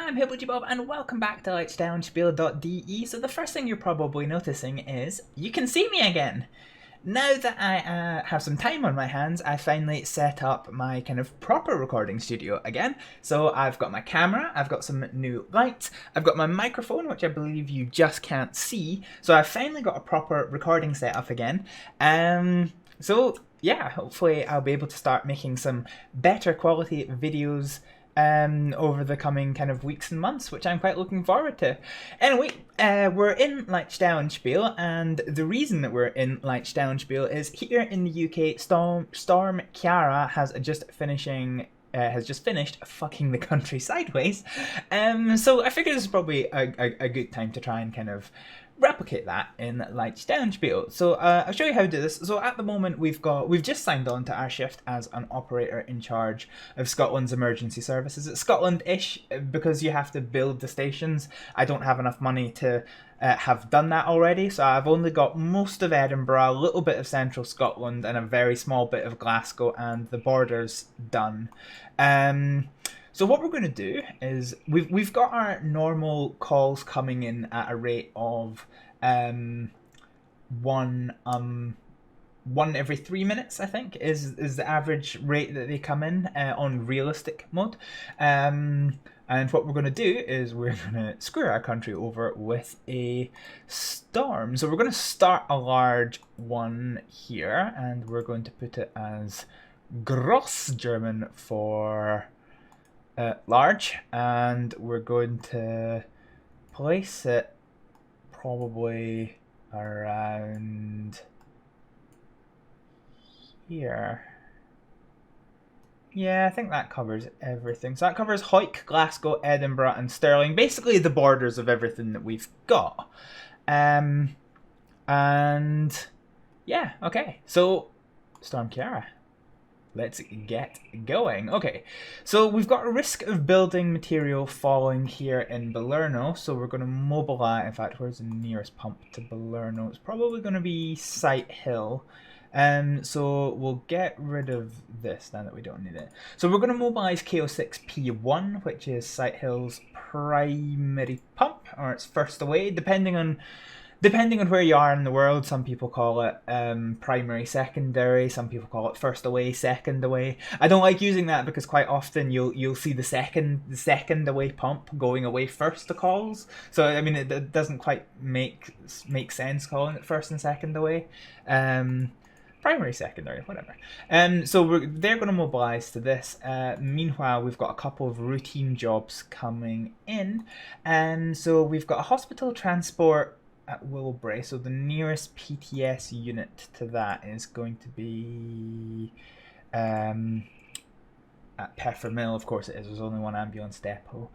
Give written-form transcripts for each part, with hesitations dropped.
I'm Hibblejaybob and welcome back to Lightsdownspiel.de. So the first thing you're probably noticing is you can see me again. Now that I have some time on my hands, I finally set up my kind of proper recording studio again. So I've got my camera, I've got some new lights, I've got my microphone, which I believe you just can't see. So I've finally got a proper recording setup again. So yeah, hopefully I'll be able to start making some better quality videos over the coming kind of weeks and months, which I'm quite looking forward to. Anyway, we're in Lichtdownspiel, and the reason that we're in Lichtdownspiel is here in the UK, Storm Ciara has just finished fucking the country sideways. So I figured this is probably a good time to try and kind of replicate that in Lichtdownspiel. So I'll show you how to do this. So at the moment we've just signed on to our shift as an operator in charge of Scotland's emergency services. It's Scotland-ish because you have to build the stations. I don't have enough money to have done that already, so I've only got most of Edinburgh, a little bit of central Scotland, and a very small bit of Glasgow and the borders done. So what we're going to do is we've got our normal calls coming in at a rate of one every 3 minutes, I think, is the average rate that they come in on realistic mode. And what we're going to do is we're going to screw our country over with a storm. So we're going to start a large one here, and we're going to put it as Gross, German for large, and we're going to place it probably around here. Yeah, I think that covers everything. So that covers Hawick, Glasgow, Edinburgh, and Stirling. Basically the borders of everything that we've got. And yeah, okay. So Storm Ciara, let's get going. Okay, so we've got a risk of building material falling here in Balerno, so we're going to mobilize. In fact, where's the nearest pump to Balerno? It's probably going to be Sight Hill. So we'll get rid of this now that we don't need it. So we're going to mobilize KO6P1, which is Sight Hill's primary pump, or its first away, depending on where you are in the world. Some people call it primary, secondary. Some people call it first away, second away. I don't like using that because quite often you'll see the second away pump going away first to calls. So I mean it doesn't quite make sense calling it first and second away. Primary, secondary, whatever. So they're going to mobilize to this. Meanwhile, we've got a couple of routine jobs coming in, and so we've got a hospital transport at Willowbrae, so the nearest PTS unit to that is going to be at Peffermill. Of course it is, there's only one ambulance depot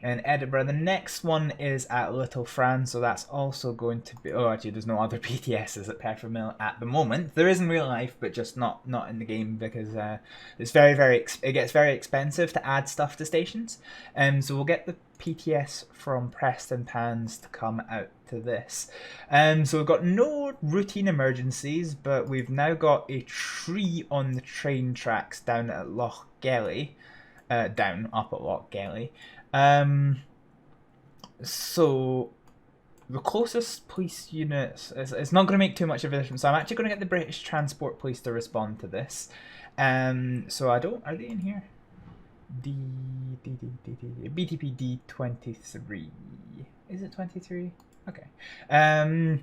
in Edinburgh. The next one is at Little France, so that's also going to be, oh actually there's no other PTSs at Peffermill at the moment. There is in real life, but just not in the game because it's it gets very expensive to add stuff to stations. So we'll get the PTS from Preston Pans to come out to this. So we've got no routine emergencies, but we've now got a tree on the train tracks down at Loch Gelly, up at Loch Gelly. So the closest police units, it's not going to make too much of a difference. So I'm actually going to get the British Transport Police to respond to this. So are they in here? BTP D23. Is it 23? Okay. I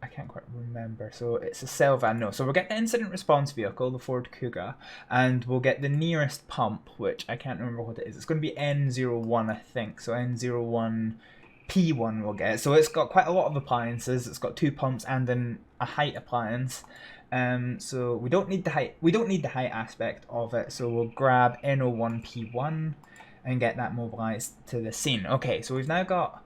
can't quite remember. So it's a cell van. No. So we'll get the incident response vehicle, the Ford Kuga, and we'll get the nearest pump, which I can't remember what it is. It's going to be N01, I think. So N01P1 we'll get. So it's got quite a lot of appliances. It's got 2 pumps and then a height appliance. So we don't need the height. We don't need the height aspect of it. So we'll grab N01P1 and get that mobilized to the scene. Okay, so we've now got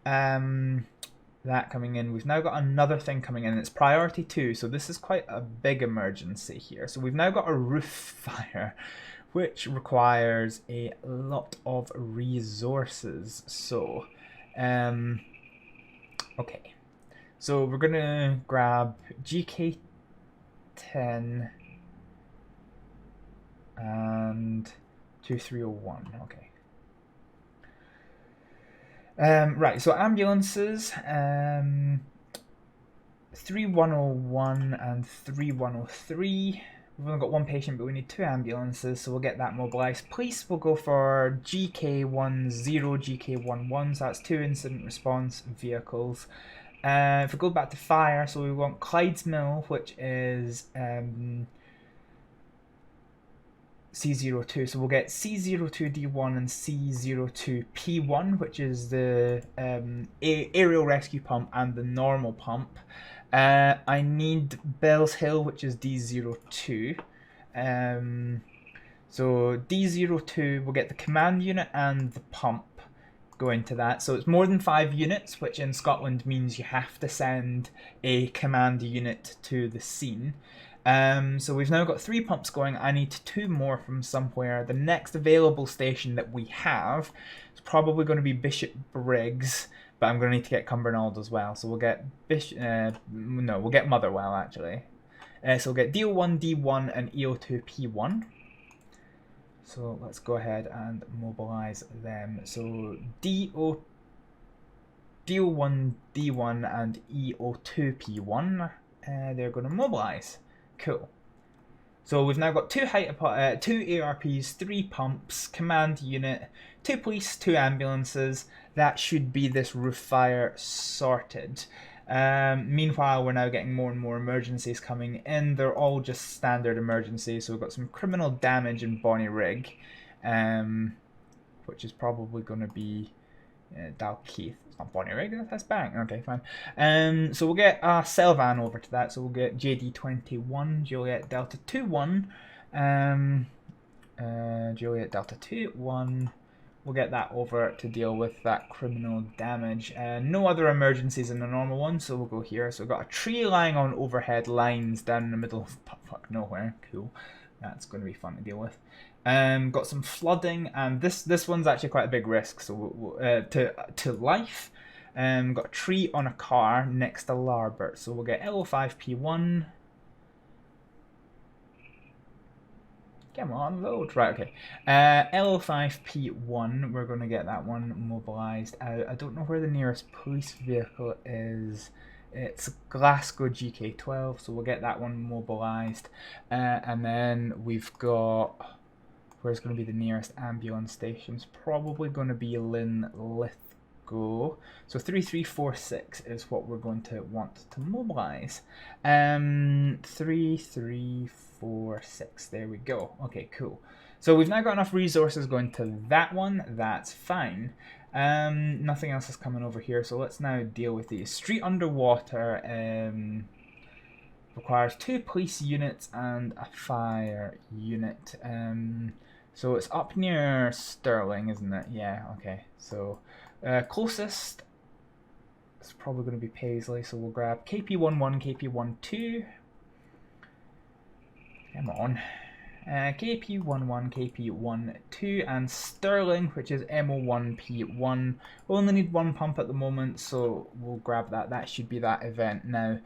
that coming in. We've now got another thing coming in. It's priority 2, so this is quite a big emergency here. So we've now got a roof fire, which requires a lot of resources. So, okay. So we're gonna grab GK10 and 2301. Okay. Right, so ambulances, 3101 and 3103. We've only got one patient, but we need 2 ambulances, so we'll get that mobilised. Police will go for GK10, GK11, so that's 2 incident response vehicles. If we go back to fire, so we want Clyde's Mill, which is C02, so we'll get C02D1 and C02P1, which is the aerial rescue pump and the normal pump. I need Bell's Hill, which is D02. So D02 will get the command unit and the pump go into that. So it's more than 5 units, which in Scotland means you have to send a command unit to the scene. So we've now got 3 pumps going. I need 2 more from somewhere. The next available station that we have is probably going to be Bishop Briggs, but I'm going to need to get Cumbernauld as well. So we'll get we'll get Motherwell actually. So we'll get DO1, D1 and EO2, P1. So let's go ahead and mobilise them. So DO1, D1 and EO2, P1, they're going to mobilise. Cool. So we've now got 2 ARPs, 3 pumps, command unit, 2 police, 2 ambulances. That should be this roof fire sorted. Meanwhile, we're now getting more and more emergencies coming in. They're all just standard emergencies. So we've got some criminal damage in Bonnyrigg, which is probably going to be Dalkeith. It's not Bonnyrigg, that's Bang. Okay, fine. So we'll get a cell van over to that. So we'll get JD21, Juliet Delta 21, Juliet Delta 21. We'll get that over to deal with that criminal damage. No other emergencies in the normal one, so we'll go here. So we've got a tree lying on overhead lines down in the middle of fuck nowhere. Cool. That's going to be fun to deal with. Got some flooding, and this one's actually quite a big risk. So to life. Got a tree on a car next to Larbert. So we'll get LO5P1. Come on, load. Right, okay. LO5P1, we're going to get that one mobilised out. I don't know where the nearest police vehicle is. It's Glasgow GK12, so we'll get that one mobilised. And then we've got... Where's going to be the nearest ambulance station? It's probably going to be Linlithgow. So 3346 is what we're going to want to mobilise. 3346. There we go. Okay, cool. So we've now got enough resources going to that one. That's fine. Nothing else is coming over here. So let's now deal with these. Street underwater requires 2 police units and a fire unit. So it's up near Stirling, isn't it? Yeah, okay. So closest is probably going to be Paisley. So we'll grab KP11, KP12. Come on. KP11, KP12, and Stirling, which is MO1P1. We only need 1 pump at the moment, so we'll grab that. That should be that event now.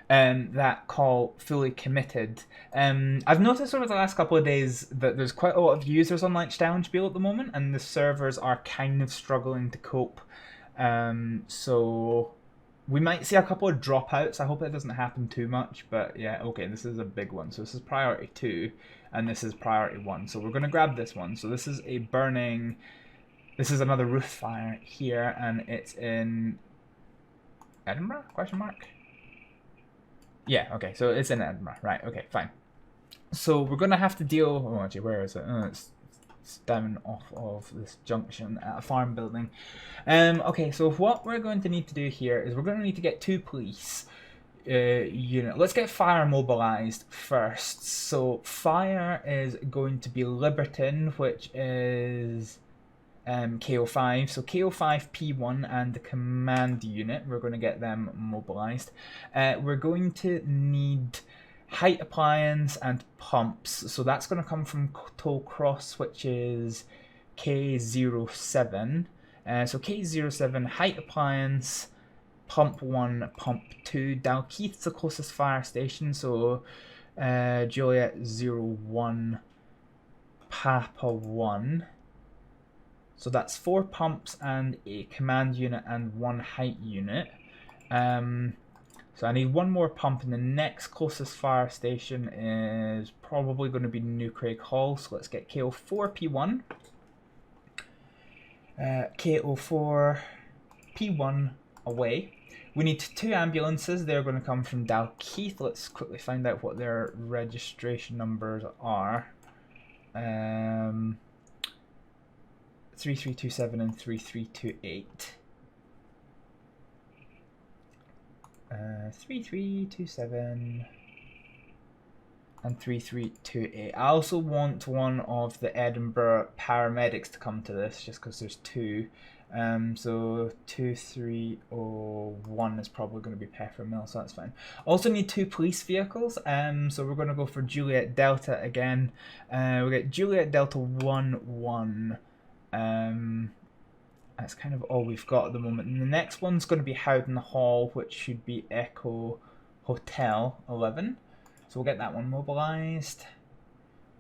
That call fully committed. I've noticed over the last couple of days that there's quite a lot of users on Lichtenspiel at the moment, and the servers are kind of struggling to cope. So we might see a couple of dropouts. I hope it doesn't happen too much, but yeah, okay, this is a big one. So this is priority 2, and this is priority 1. So we're going to grab this one. So this is a burning... This is another roof fire here, and it's in Edinburgh? Question mark? Yeah, okay, so it's in Edinburgh. Right, okay, fine. So we're going to have to deal... Oh, actually, where is it? Oh, it's down off of this junction at a farm building. Okay, so what we're going to need to do here is we're going to need to get 2 police unit. Let's get fire mobilised first. So fire is going to be Liberton, which is KO5. So KO5P1 and the command unit, we're going to get them mobilised. We're going to need height appliance and pumps, so that's going to come from Tollcross, which is K07. So K07, height appliance, pump 1, pump 2. Dalkeith's the closest fire station, so Juliet 01, Papa 1. So that's 4 pumps and a command unit and 1 height unit. So I need 1 more pump, and the next closest fire station is probably going to be New Craig Hall. So let's get KO4 P1. KO4 P1 away. We need 2 ambulances. They're going to come from Dalkeith. Let's quickly find out what their registration numbers are. 3327 and 3328. 3327 and 3328. I also want one of the Edinburgh paramedics to come to this, just because there's 2. So 2301 is probably going to be Peppermill, so that's fine. Also need 2 police vehicles. So we're going to go for Juliet Delta again. We get Juliet Delta 1-1. That's kind of all we've got at the moment. And the next one's going to be Howden Hall, which should be Echo Hotel 11. So we'll get that one mobilized.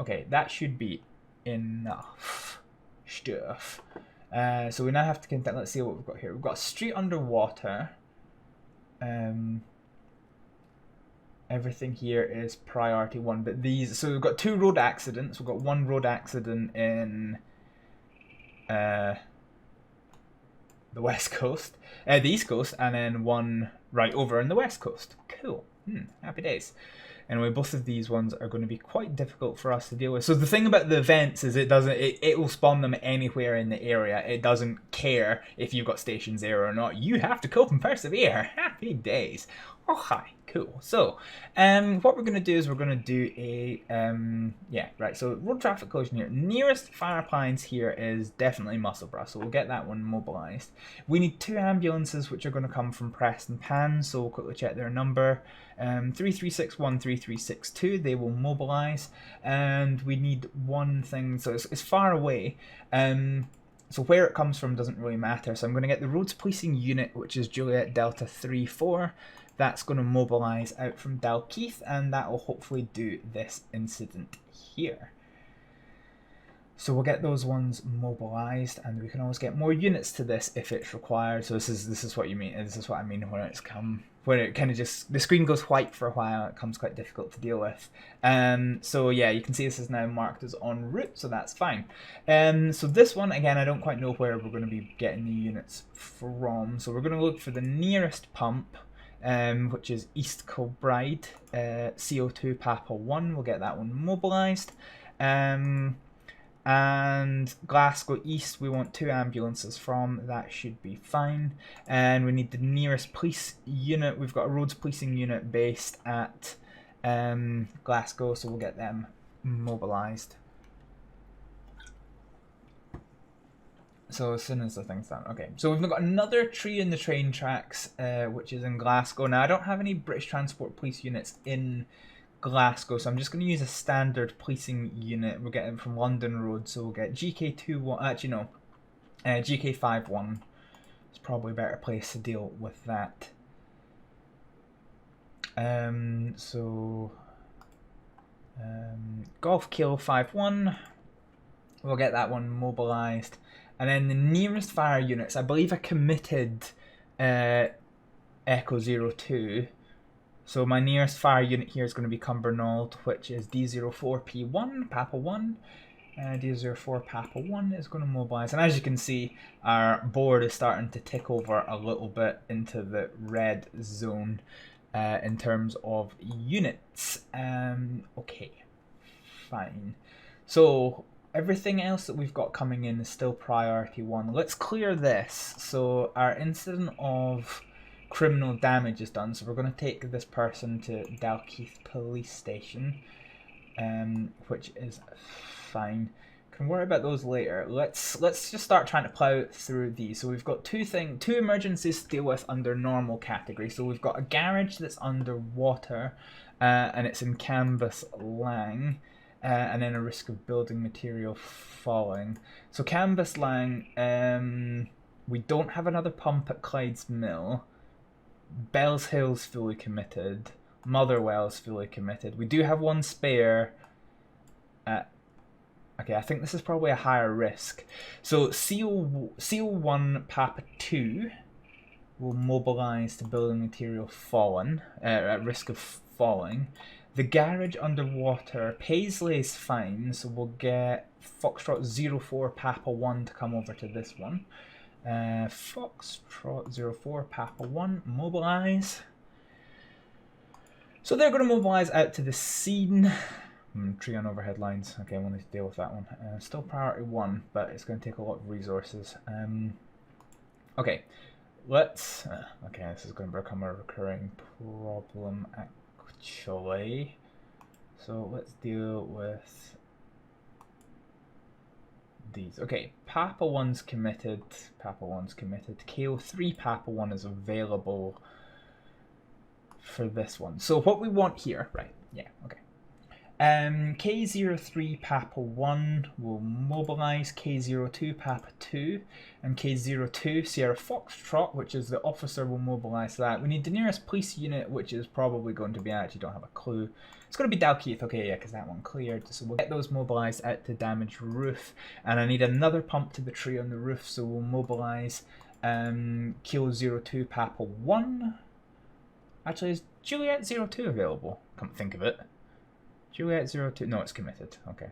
Okay, that should be enough stuff. So we now have to contact. Let's see what we've got here. We've got a street underwater. Everything here is priority 1, but these. So we've got 2 road accidents. We've got 1 road accident in the west coast, the east coast, and then 1 right over in the west coast. Cool. Happy days. Anyway, both of these ones are going to be quite difficult for us to deal with. So the thing about the events is it will spawn them anywhere in the area. It doesn't care if you've got stations there or not. You have to cope and persevere. Happy days. Oh, hi. Cool. So, what we're going to do is we're going to do a, yeah, right. So road traffic collision here. Nearest fire appliance here is definitely Musselburgh. So we'll get that one mobilized. We need 2 ambulances, which are going to come from Preston Pan. So we'll quickly check their number. 3361, 3362. They will mobilize. And we need 1 thing. So it's far away. So where it comes from doesn't really matter. So I'm going to get the roads policing unit, which is Juliet Delta 3-4. That's going to mobilise out from Dalkeith, and that will hopefully do this incident here. So we'll get those ones mobilised, and we can always get more units to this if it's required. So this is what you mean. This is what I mean when it kind of just the screen goes white for a while. It becomes quite difficult to deal with. So yeah, you can see this is now marked as en route, so that's fine. So this one again, I don't quite know where we're going to be getting the units from. So we're going to look for the nearest pump. Which is East Kilbride, CO2 Papa 1. We'll get that one mobilised. And Glasgow East, we want 2 ambulances from. That should be fine. And we need the nearest police unit. We've got a roads policing unit based at Glasgow, so we'll get them mobilised. So as soon as the thing's done. Okay, so we've got another tree in the train tracks, which is in Glasgow. Now, I don't have any British Transport Police units in Glasgow, so I'm just going to use a standard policing unit. We'll get it from London Road, so we'll get GK21, actually no, GK51. It's probably a better place to deal with that. Golf Kilo 51, we'll get that one mobilised. And then the nearest fire units, I believe I committed Echo 02. So my nearest fire unit here is going to be Cumbernauld, which is D04P1, Papa 1. D04 Papa 1 is going to mobilise. And as you can see, our board is starting to tick over a little bit into the red zone in terms of units. Okay, fine. So everything else that we've got coming in is still priority 1. Let's clear this. So our incident of criminal damage is done. So we're going to take this person to Dalkeith Police Station, which is fine. Can worry about those later. Let's just start trying to plow through these. So we've got two emergencies to deal with under normal category. So we've got a garage that's underwater, and it's in Canvas Lang. And then a risk of building material falling. So Canvas Lang, we don't have another pump at Clyde's Mill. Bells Hill's fully committed. Motherwell's fully committed. We do have one spare at a Okay, I think this is probably a higher risk. So Seal1 Papa 2 will mobilise to building material fallen, at risk of falling. The garage underwater, Paisley's fine, so we'll get Foxtrot 04 Papa 1 to come over to this one. Foxtrot 04 Papa 1, mobilise. So they're going to mobilise out to the scene. Tree on overhead lines. Okay, we'll need to deal with that one. Still priority 1, but it's going to take a lot of resources. Okay, let's... okay, this is going to become a recurring problem, actually. So let's deal with these. Okay, Papa 1's committed. Papa 1's committed. KO3 Papa 1 is available for this one. So what we want here... Right, yeah, okay. K03 Papa 1 will mobilise, K02 Papa 2, and K02 Sierra Foxtrot, which is the officer, will mobilise that. We need the nearest police unit, which is probably going to be, I actually don't have a clue. It's going to be Dalkeith, okay, yeah, because that one cleared. So we'll get those mobilised out to damage roof, and I need another pump to the tree on the roof, so we'll mobilise K02 Papa 1. Actually, is Juliet 02 available? Come think of it. Juliet 02, no, it's committed. Okay.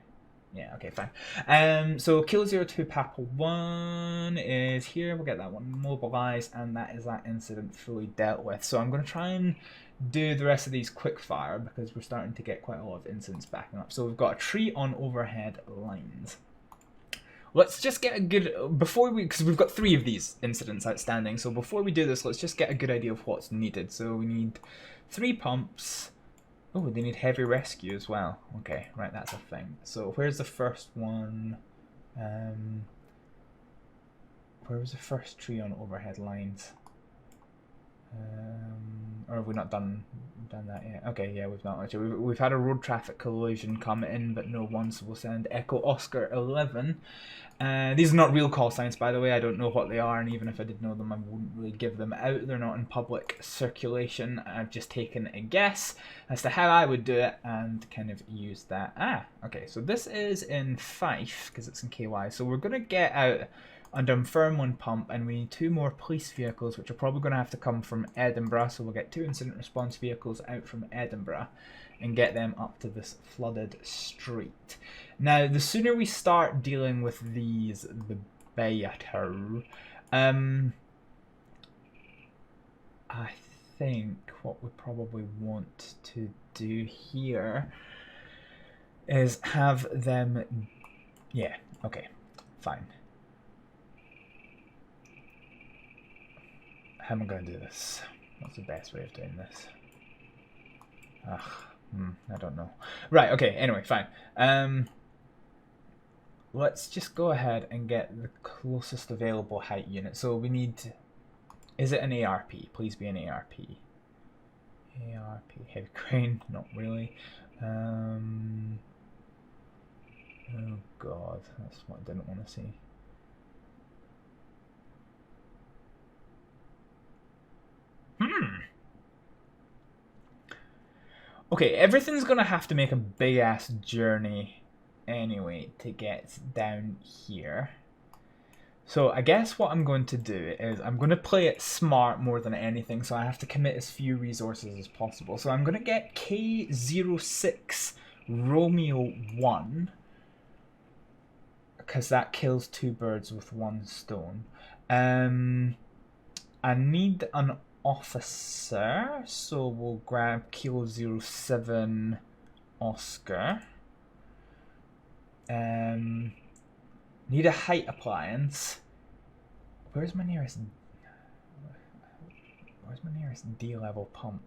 Yeah, okay, fine. So Kilo 02 Papa 1 is here. We'll get that one mobilized, and that is that incident fully dealt with. So I'm going to try and do the rest of these quick fire because we're starting to get quite a lot of incidents backing up. So we've got a tree on overhead lines. Let's just get a good, because we've got 3 of these incidents outstanding. So before we do this, let's just get a good idea of what's needed. So we need 3 pumps. Oh, they need heavy rescue as well. Okay, right, that's a thing. So where's the first one? Where was the first tree on overhead lines? Or have we not done that yet? Okay, yeah, we've not actually. We've had a road traffic collision come in, but no one, so we'll send Echo Oscar 11. These are not real call signs, by the way. I don't know what they are, and even if I did know them, I wouldn't really give them out. They're not in public circulation. I've just taken a guess as to how I would do it and kind of use that. Ah, okay, so this is in Fife, because it's in KY. So we're going to get out under firm 1 pump, and we need 2 more police vehicles, which are probably going to have to come from Edinburgh. So we'll get 2 incident response vehicles out from Edinburgh and get them up to this flooded street. Now, the sooner we start dealing with these, the better. I think what we probably want to do here is have them... Yeah, okay, fine. How am I going to do this? What's the best way of doing this? I don't know. Right, okay, anyway, fine. Let's just go ahead and get the closest available height unit. So we need... Is it an ARP? Please be an ARP. ARP. Heavy crane? Not really. Oh god, that's what I didn't want to see. Okay, everything's gonna have to make a big ass journey anyway to get down here. So I guess what I'm going to do is I'm going to play it smart more than anything, so I have to commit as few resources as possible. So I'm going to get K06 Romeo 1, because that kills 2 birds with 1 stone. I need an officer, so we'll grab Kilo 07 Oscar. Need a height appliance. Where's my nearest D-level pump?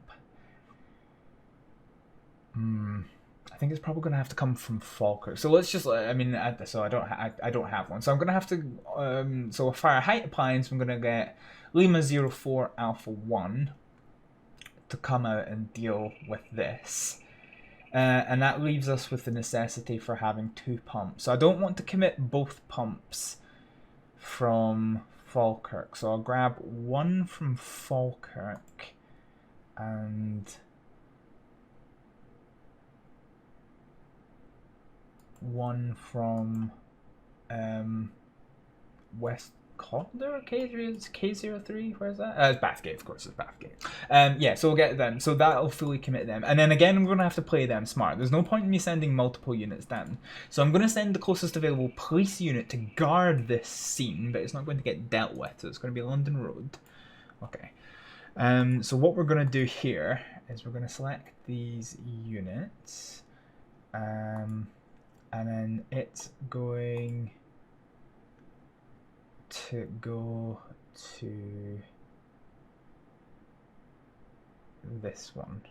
I think it's probably gonna have to come from Falkirk. So let's just, I mean, so I don't have one. So I'm gonna have to, so for our height appliance, I'm gonna get Lima 04 Alpha 1 to come out and deal with this. And that leaves us with the necessity for having 2 pumps. So I don't want to commit both pumps from Falkirk. So I'll grab 1 from Falkirk and... one from West Calder, K03, where's that? It's Bathgate, of course, it's Bathgate. Yeah, so we'll get them. So that'll fully commit them. And then again, we're going to have to play them smart. There's no point in me sending multiple units down. So I'm going to send the closest available police unit to guard this scene, but it's not going to get dealt with. So it's going to be London Road. Okay. So what we're going to do here is we're going to select these units. And then it's going to go to this one.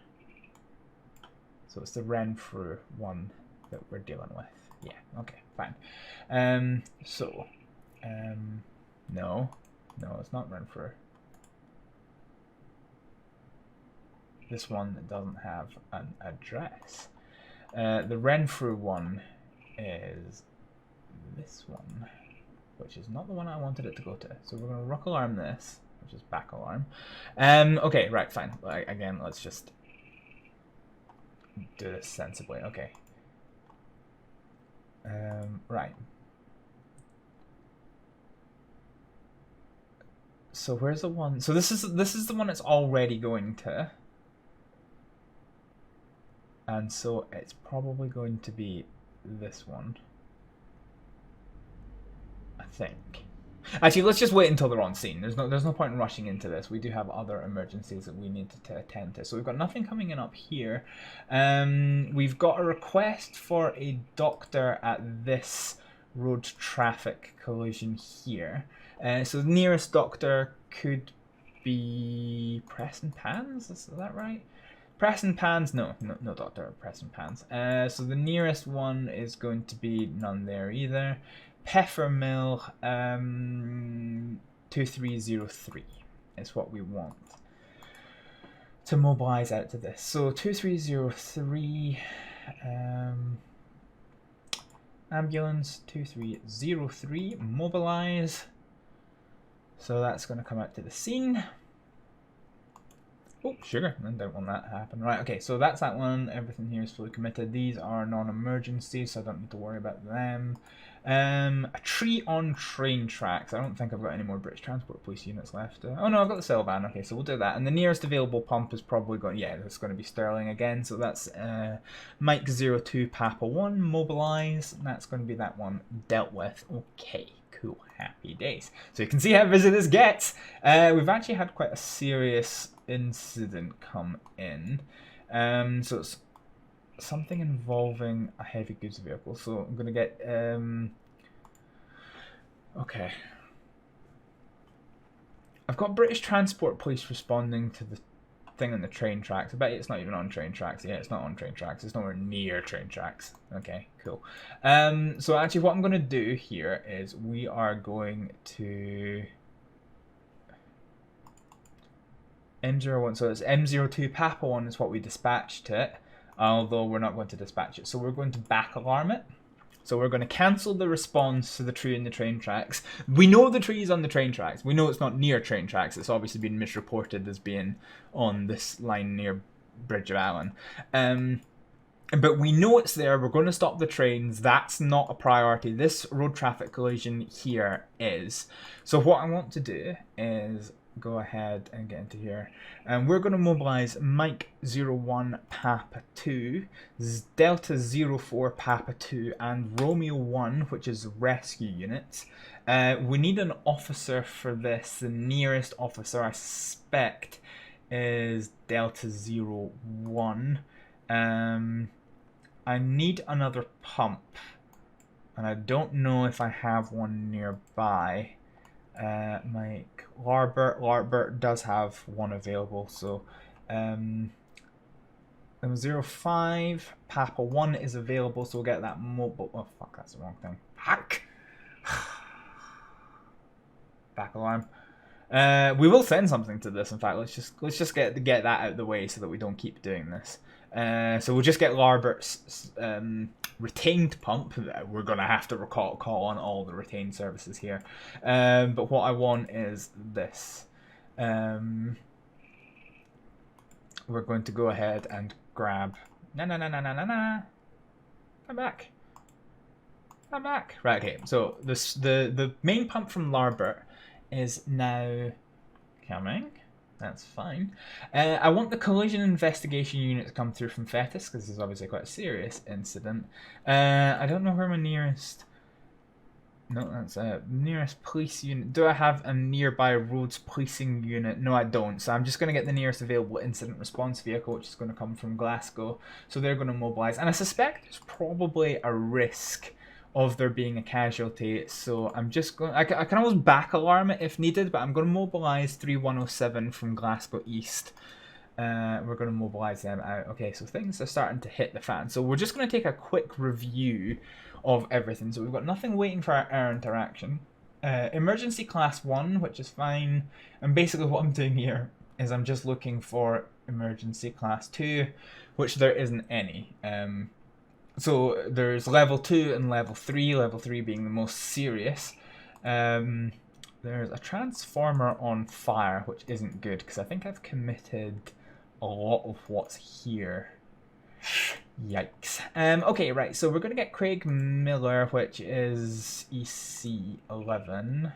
So it's the Renfrew one that we're dealing with. Yeah, okay, fine. No, it's not Renfrew. This one doesn't have an address. The Renfrew one is this one, which is not the one I wanted it to go to. So we're going to rock alarm this, which is back alarm. Okay, right, fine. Again, let's just do this sensibly. Okay. Right. So where's the one? So this is the one it's already going to. And so it's probably going to be this one, I think. Actually, let's just wait until they're on scene. There's no point in rushing into this. We do have other emergencies that we need to attend to. So we've got nothing coming in up here. We've got a request for a doctor at this road traffic collision here. So the nearest doctor could be Preston Pans. Is that right? Preston Pans? No doctor at Preston Pans. So the nearest one is going to be none there either. Peffermill 2303 is what we want to mobilize out to this. So 2303 ambulance 2303 mobilize. So that's going to come out to the scene. Oh, sugar. I don't want that to happen. Right, okay, so that's that one. Everything here is fully committed. These are non-emergencies, so I don't need to worry about them. A tree on train tracks. I don't think I've got any more British Transport Police units left. Oh no, I've got the cell van. Okay, so we'll do that. And the nearest available pump is probably going... Yeah, it's going to be Sterling again. So that's Mike 02 Papa 1, mobilize. And that's going to be that one dealt with. Okay. Cool, happy days. So you can see how busy this gets. We've actually had quite a serious incident come in. So it's something involving a heavy goods vehicle. So I'm going to get... okay. I've got British Transport Police responding to the thing on the train tracks. I bet it's not even on train tracks. Yeah, it's not on train tracks. It's nowhere near train tracks. Okay, cool. So actually what I'm going to do here is we are going to M01. So it's M02 Papa 1 is what we dispatched it, although we're not going to dispatch it. So we're going to back alarm it. So we're going to cancel the response to the tree in the train tracks. We know the tree is on the train tracks. We know it's not near train tracks. It's obviously been misreported as being on this line near Bridge of Allen. But we know it's there. We're going to stop the trains. That's not a priority. This road traffic collision here is. So what I want to do is go ahead and get into here. And we're going to mobilize Mike 01 Papa 2, Delta 04 Papa 2, and Romeo 1, which is rescue units. We need an officer for this. The nearest officer, I suspect, is Delta 01. I need another pump, and I don't know if I have one nearby. Mike Larbert does have one available, so 05 Papa 1 is available, so we'll get that mobile. Oh fuck, that's the wrong thing. Hack. Back alarm. We will send something to this. In fact, let's just get that out of the way so that we don't keep doing this. So we'll just get Larbert's retained pump. We're going to have to call on all the retained services here. But what I want is this. We're going to go ahead and grab... Nah. Come back. I'm back. Right, okay. So the main pump from Larbert is now coming. That's fine. I want the collision investigation unit to come through from Fetus, because this is obviously quite a serious incident. I don't know where my nearest... No, that's a nearest police unit. Do I have a nearby roads policing unit? No, I don't. So I'm just going to get the nearest available incident response vehicle, which is going to come from Glasgow. So they're going to mobilise. And I suspect there's probably a risk of there being a casualty. So I'm just going... I can always back alarm it if needed, but I'm going to mobilise 3107 from Glasgow East. We're going to mobilise them out. Okay, so things are starting to hit the fan. So we're just going to take a quick review of everything. So we've got nothing waiting for our interaction. Emergency class 1, which is fine. And basically what I'm doing here is I'm just looking for emergency class 2, which there isn't any. So there's level 2 and level 3, level 3 being the most serious. There's a transformer on fire, which isn't good, because I think I've committed a lot of what's here. Yikes. Okay, right, so we're going to get Craig Miller, which is EC11.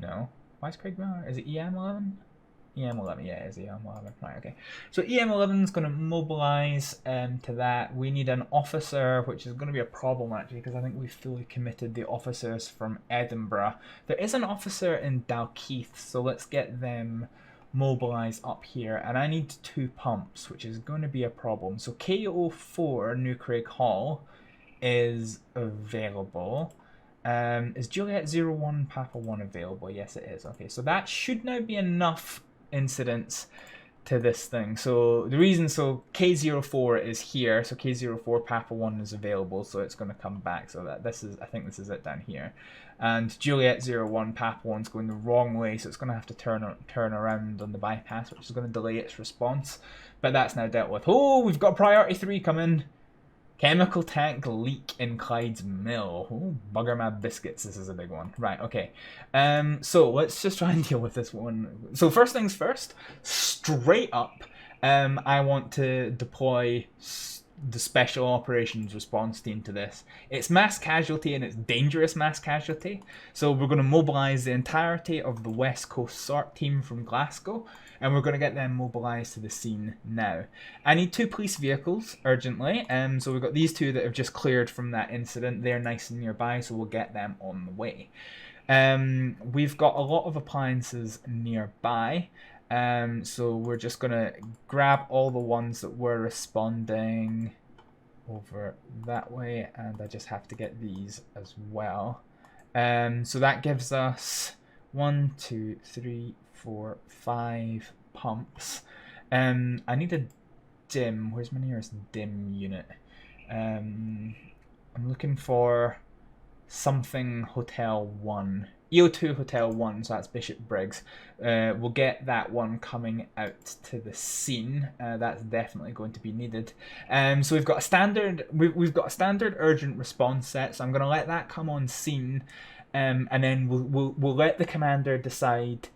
No. Why is Craig Miller? Is it EM11? EM11, yeah, it is EM11. Right, okay. So EM11 is going to mobilise to that. We need an officer, which is going to be a problem, actually, because I think we've fully committed the officers from Edinburgh. There is an officer in Dalkeith, so let's get them mobilise up here. And I need 2 pumps, which is going to be a problem. So KO4, New Craig Hall, is available. Is Juliet 01 Papa 1 available? Yes, it is. Okay, so that should now be enough incidents to this thing. So the reason, so K04 is here, so K04 Papa 1 is available, so it's going to come back. So that this is, I think this is it down here. And Juliet 01 Papa 1 is going the wrong way, so it's going to have to turn around on the bypass, which is going to delay its response. But that's now dealt with. Oh, we've got priority 3 coming. Chemical tank leak in Clyde's mill. Oh, bugger my biscuits. This is a big one. Right, okay. So let's just try and deal with this one. So first things first, straight up, I want to deploy the Special Operations Response Team to this. It's mass casualty and it's dangerous mass casualty. So we're going to mobilise the entirety of the West Coast SORT team from Glasgow, and we're going to get them mobilised to the scene now. I need 2 police vehicles urgently. So we've got these 2 that have just cleared from that incident. They're nice and nearby, so we'll get them on the way. We've got a lot of appliances nearby. So we're just going to grab all the ones that were responding over that way, and I just have to get these as well. So that gives us 1, 2, 3, 4, 5 pumps. I need a dim. Where's my nearest dim unit? I'm looking for something Hotel 1. EO2 Hotel 1, so that's Bishop Briggs. We'll get that one coming out to the scene. That's definitely going to be needed. So we've got a standard. We've got a standard urgent response set. So I'm going to let that come on scene, and then we'll let the commander decide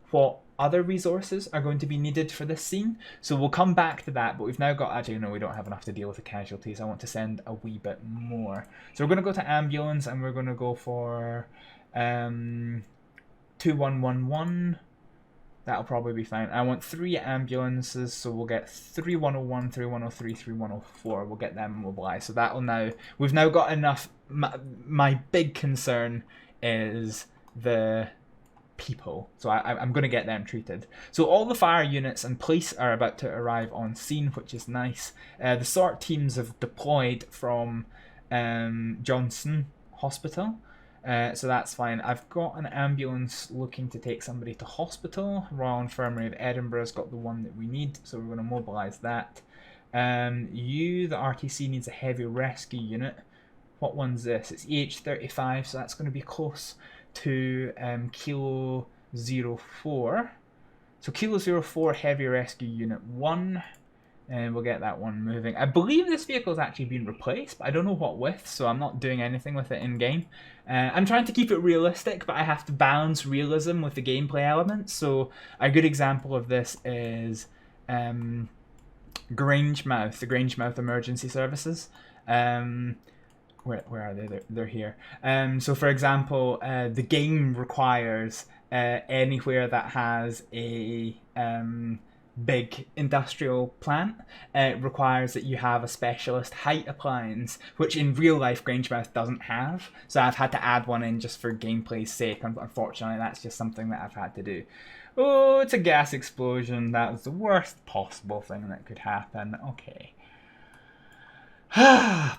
what other resources are going to be needed for this scene. So we'll come back to that, but we've now got, actually no, we don't have enough to deal with the casualties. I want to send a wee bit more. So we're going to go to ambulance, and we're going to go for 2111. That'll probably be fine. I want 3 ambulances, so we'll get 3101, 3103, 3104. We'll get them mobilized. So that'll now, we've now got enough. My big concern is the people, so I'm going to get them treated. So all the fire units and police are about to arrive on scene, which is nice. The SORT teams have deployed from Johnson Hospital, so that's fine. I've got an ambulance looking to take somebody to hospital. Royal Infirmary of Edinburgh's got the one that we need, so we're going to mobilise that. The RTC needs a heavy rescue unit. What one's this? It's EH35, so that's going to be close to Kilo 04. So Kilo 04 Heavy Rescue Unit 1, and we'll get that one moving. I believe this vehicle has actually been replaced, but I don't know what with, so I'm not doing anything with it in-game. I'm trying to keep it realistic, but I have to balance realism with the gameplay elements. So a good example of this is Grangemouth, the Grangemouth Emergency Services. Where are they? They're here. So for example, the game requires anywhere that has a big industrial plant, requires that you have a specialist height appliance, which in real life Grangemouth doesn't have. So I've had to add one in just for gameplay's sake. Unfortunately, that's just something that I've had to do. Oh, it's a gas explosion. That was the worst possible thing that could happen. Okay.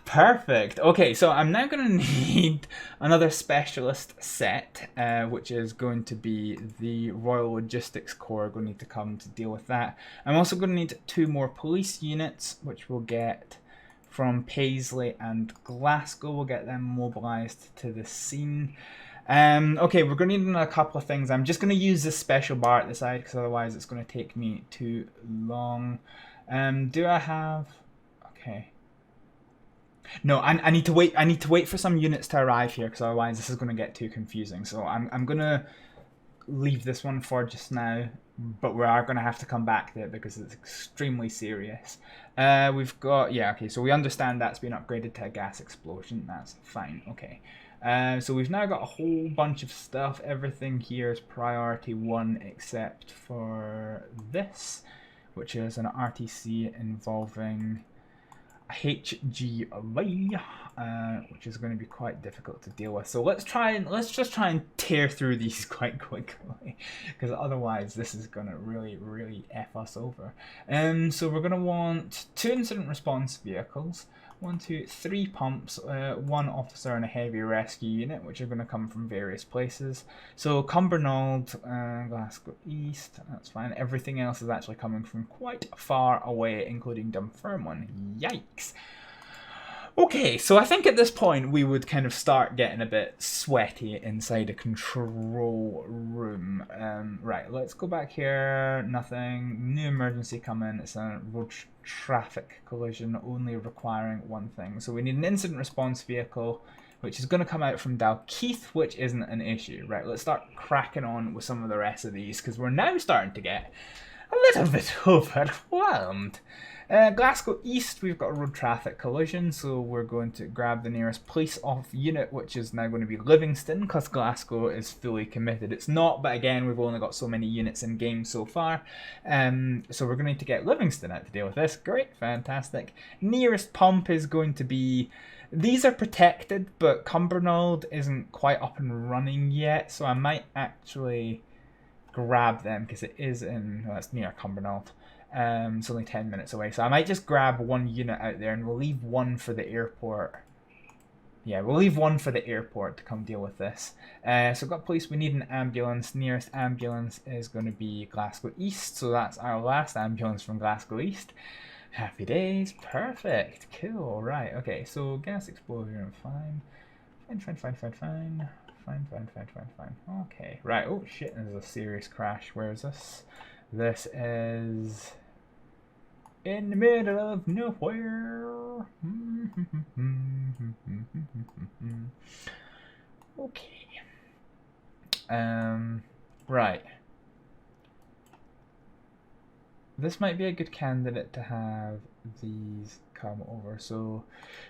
Perfect. Okay, so I'm now going to need another specialist set, which is going to be the Royal Logistics Corps. Going to need to come to deal with that. I'm also going to need 2 more police units, which we'll get from Paisley and Glasgow. We'll get them mobilised to the scene. Okay, we're going to need a couple of things. I'm just going to use this special bar at the side, because otherwise it's going to take me too long. Do I have... Okay. No, I need to wait. I need to wait for some units to arrive here, because otherwise this is going to get too confusing. So I'm going to leave this one for just now, but we are going to have to come back to it because it's extremely serious. We've got, yeah, okay, so we understand that's been upgraded to a gas explosion. That's fine, okay. So we've now got a whole bunch of stuff. Everything here is priority 1 except for this, which is an RTC involving HGY, which is going to be quite difficult to deal with. So let's just try and tear through these quite quickly, because otherwise this is going to really F us over. So we're going to want 2 incident response vehicles, 1, 2, 3 pumps, 1 officer and a heavy rescue unit, which are going to come from various places. So Cumbernauld, Glasgow East, that's fine. Everything else is actually coming from quite far away, including Dunfermline. Yikes. Okay, so I think at this point we would kind of start getting a bit sweaty inside a control room. Right, let's go back here. Nothing. New emergency coming. It's a road traffic collision, only requiring 1 thing. So we need an incident response vehicle, which is going to come out from Dalkeith, which isn't an issue. Right, let's start cracking on with some of the rest of these, because we're now starting to get a little bit overwhelmed. Glasgow East, we've got a road traffic collision, so we're going to grab the nearest police off unit, which is now going to be Livingston, because Glasgow is fully committed. It's not, but again, we've only got so many units in game so far. So we're going to need to get Livingston out to deal with this. Great, fantastic. Nearest pump is going to be... These are protected, but Cumbernauld isn't quite up and running yet, so I might actually grab them, because it is in... Well, it's near Cumbernauld. It's only 10 minutes away, so I might just grab 1 unit out there, and we'll leave 1 for the airport. Yeah, we'll leave 1 for the airport to come deal with this. So we've got police, we need an ambulance. Nearest ambulance is going to be Glasgow East, so that's our last ambulance from Glasgow East. Happy days, perfect, cool, right, okay, so gas explosion, fine. Fine. Okay, right, oh shit, there's a serious crash. Where is this? This is in the middle of nowhere. Okay. Right. This might be a good candidate to have these come over. So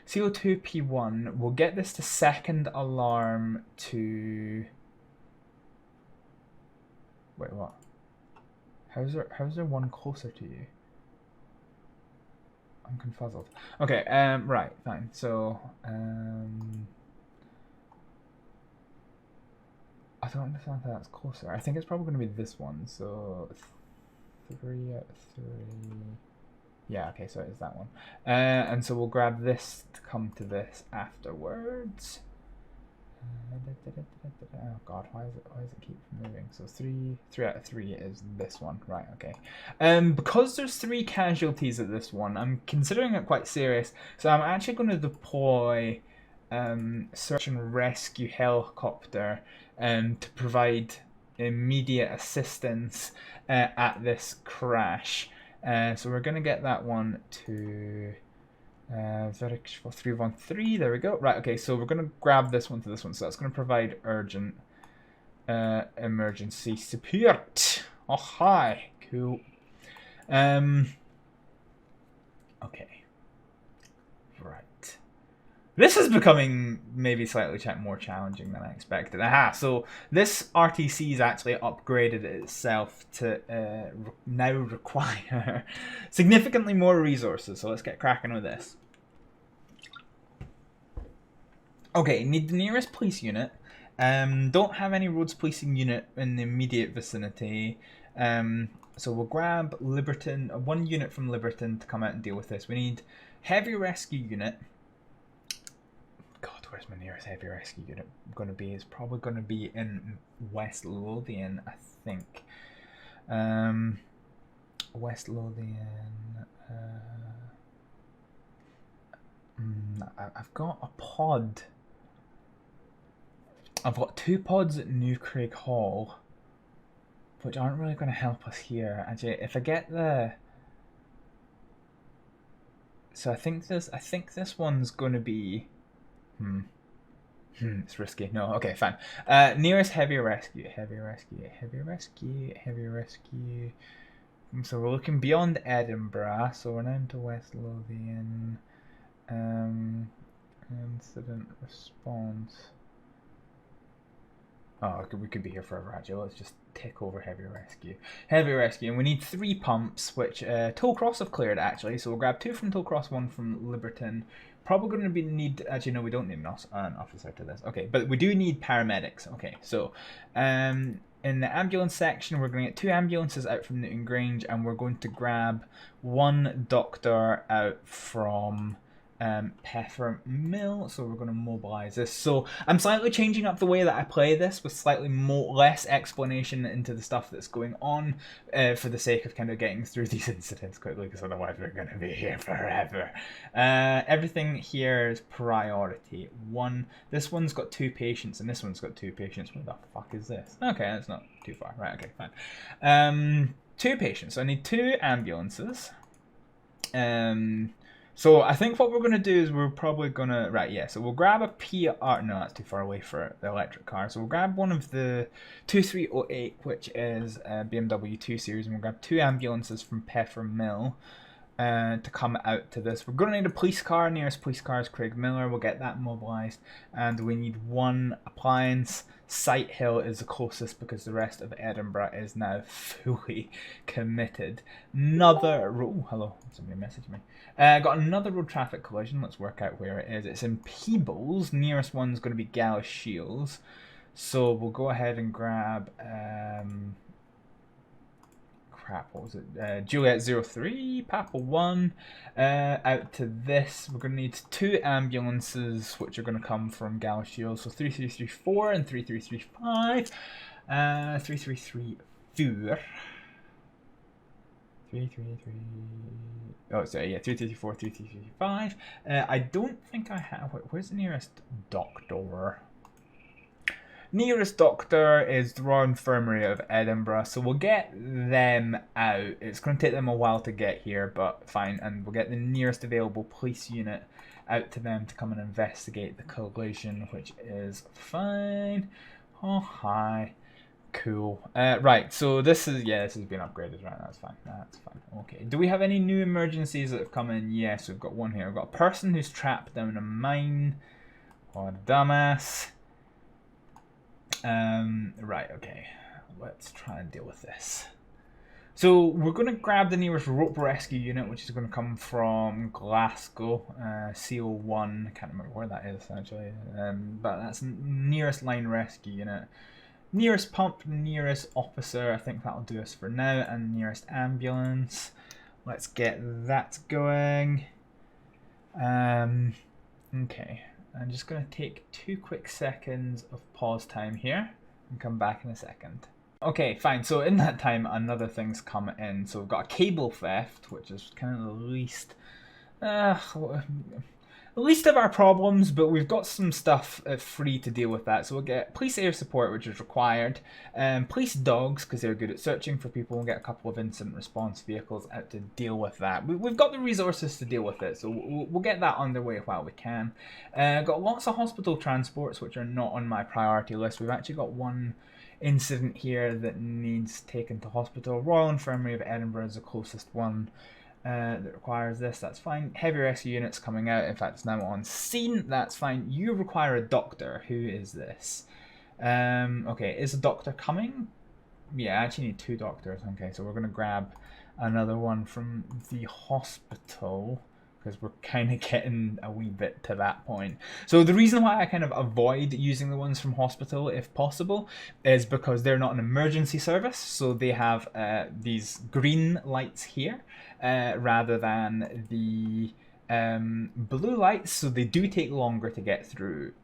CO2P1, we'll get this to 2nd alarm to... Wait, what? How's there 1 closer to you? I'm confuzzled. Okay, right, fine. So, I don't understand how that's closer. I think it's probably going to be this one. So, 3 out of 3. Yeah, okay, so it is that one. And so we'll grab this to come to this afterwards. Oh god, why does it keep moving? So 3 out of 3 is this one, right? Okay. Because there's 3 casualties at this one, I'm considering it quite serious. So I'm actually going to deploy search and rescue helicopter to provide immediate assistance at this crash. So we're going to get that one to 313. There we go. Right, okay, so we're going to grab this one to this one. So that's going to provide urgent emergency support. Oh, hi. Cool. Okay. Right. This is becoming maybe slightly more challenging than I expected. Aha, so this RTC's actually upgraded itself to now require significantly more resources. So let's get cracking with this. Okay, need the nearest police unit. Don't have any roads policing unit in the immediate vicinity. So we'll grab Liberton, one unit from Liberton to come out and deal with this. We need heavy rescue unit. God, where's my nearest heavy rescue unit going to be? It's probably going to be in West Lothian, I think. West Lothian. I've got a pod. I've got 2 pods at New Craig Hall, which aren't really going to help us here. Actually, if I get the... So I think this one's going to be... It's risky. No, okay, fine. Nearest heavy rescue. So we're looking beyond Edinburgh. So we're now into West Lothian. Incident response. Oh, we could be here forever, actually. Let's just take over heavy rescue. And we need 3 pumps, which Tollcross have cleared, actually. So we'll grab 2 from Tollcross, 1 from Liberton. Probably going to need... Actually, no, we don't need an officer to this. Okay, but we do need paramedics. Okay, so in the ambulance section, we're going to get 2 ambulances out from Newton Grange, and we're going to grab 1 doctor out from... Peffer Mill, so we're going to mobilize this. So I'm slightly changing up the way that I play this with slightly less explanation into the stuff that's going on for the sake of kind of getting through these incidents quickly, because otherwise we're going to be here forever. Everything here is priority 1. This one's got 2 patients and this one's got 2 patients. What the fuck is this? Okay, that's not too far. Right, okay, fine. 2 patients. So I need 2 ambulances. So I think what we're going to do is we're probably going to... Right, yeah, so we'll grab a PR... No, that's too far away for the electric car. So we'll grab one of the 2308, which is a BMW 2 Series, and we'll grab 2 ambulances from Peffer Mill to come out to this. We're going to need a police car. Nearest police car is Craig Miller. We'll get that mobilised. And we need 1 appliance. Sight Hill is the closest because the rest of Edinburgh is now fully committed. Oh, hello. Somebody messaged me. Got another road traffic collision. Let's work out where it is. It's in Peebles. Nearest one's going to be Gallus Shields. So we'll go ahead and grab... what was it? Juliet 03, Papa 1. Out to this, we're going to need 2 ambulances, which are going to come from Gallus Shields. So 3334 and 3335. 3334. 333. Oh, sorry, yeah, 334, 3335. I don't think I have. Where's the nearest doctor? Nearest doctor is the Royal Infirmary of Edinburgh, so we'll get them out. It's going to take them a while to get here, but fine. And we'll get the nearest available police unit out to them to come and investigate the collision, which is fine. Oh, hi. Cool. Right, so this has been upgraded, right? That's fine. Okay. Do we have any new emergencies that have come in? Yes, we've got one here. We've got a person who's trapped down a mine. What a dumbass. Right, okay. Let's try and deal with this. So we're going to grab the nearest rope rescue unit, which is going to come from Glasgow, CO1. I can't remember where that is, actually. But that's nearest line rescue unit. Nearest pump, nearest officer, I think that'll do us for now, and nearest ambulance. Let's get that going. Okay, I'm just going to take 2 quick seconds of pause time here and come back in a second. Okay, fine, so in that time another thing's come in. So we've got a cable theft, which is kind of the least of our problems, but we've got some stuff free to deal with that. So we'll get police air support, which is required, police dogs, because they're good at searching for people. We'll get a couple of incident response vehicles out to deal with that. We've got the resources to deal with it, so we'll get that underway while we can. Got lots of hospital transports, which are not on my priority list. We've actually got one incident here that needs taken to hospital. Royal Infirmary of Edinburgh is the closest one. that requires this. That's fine. Heavy rescue units coming out. In fact, it's now on scene. That's fine. You require a doctor. Who is this? Okay, is a doctor coming? Yeah, I actually need 2 doctors. Okay, so we're going to grab another one from the hospital, because we're kind of getting a wee bit to that point. So the reason why I kind of avoid using the ones from hospital, if possible, is because they're not an emergency service. So they have these green lights here rather than the blue lights. So they do take longer to get through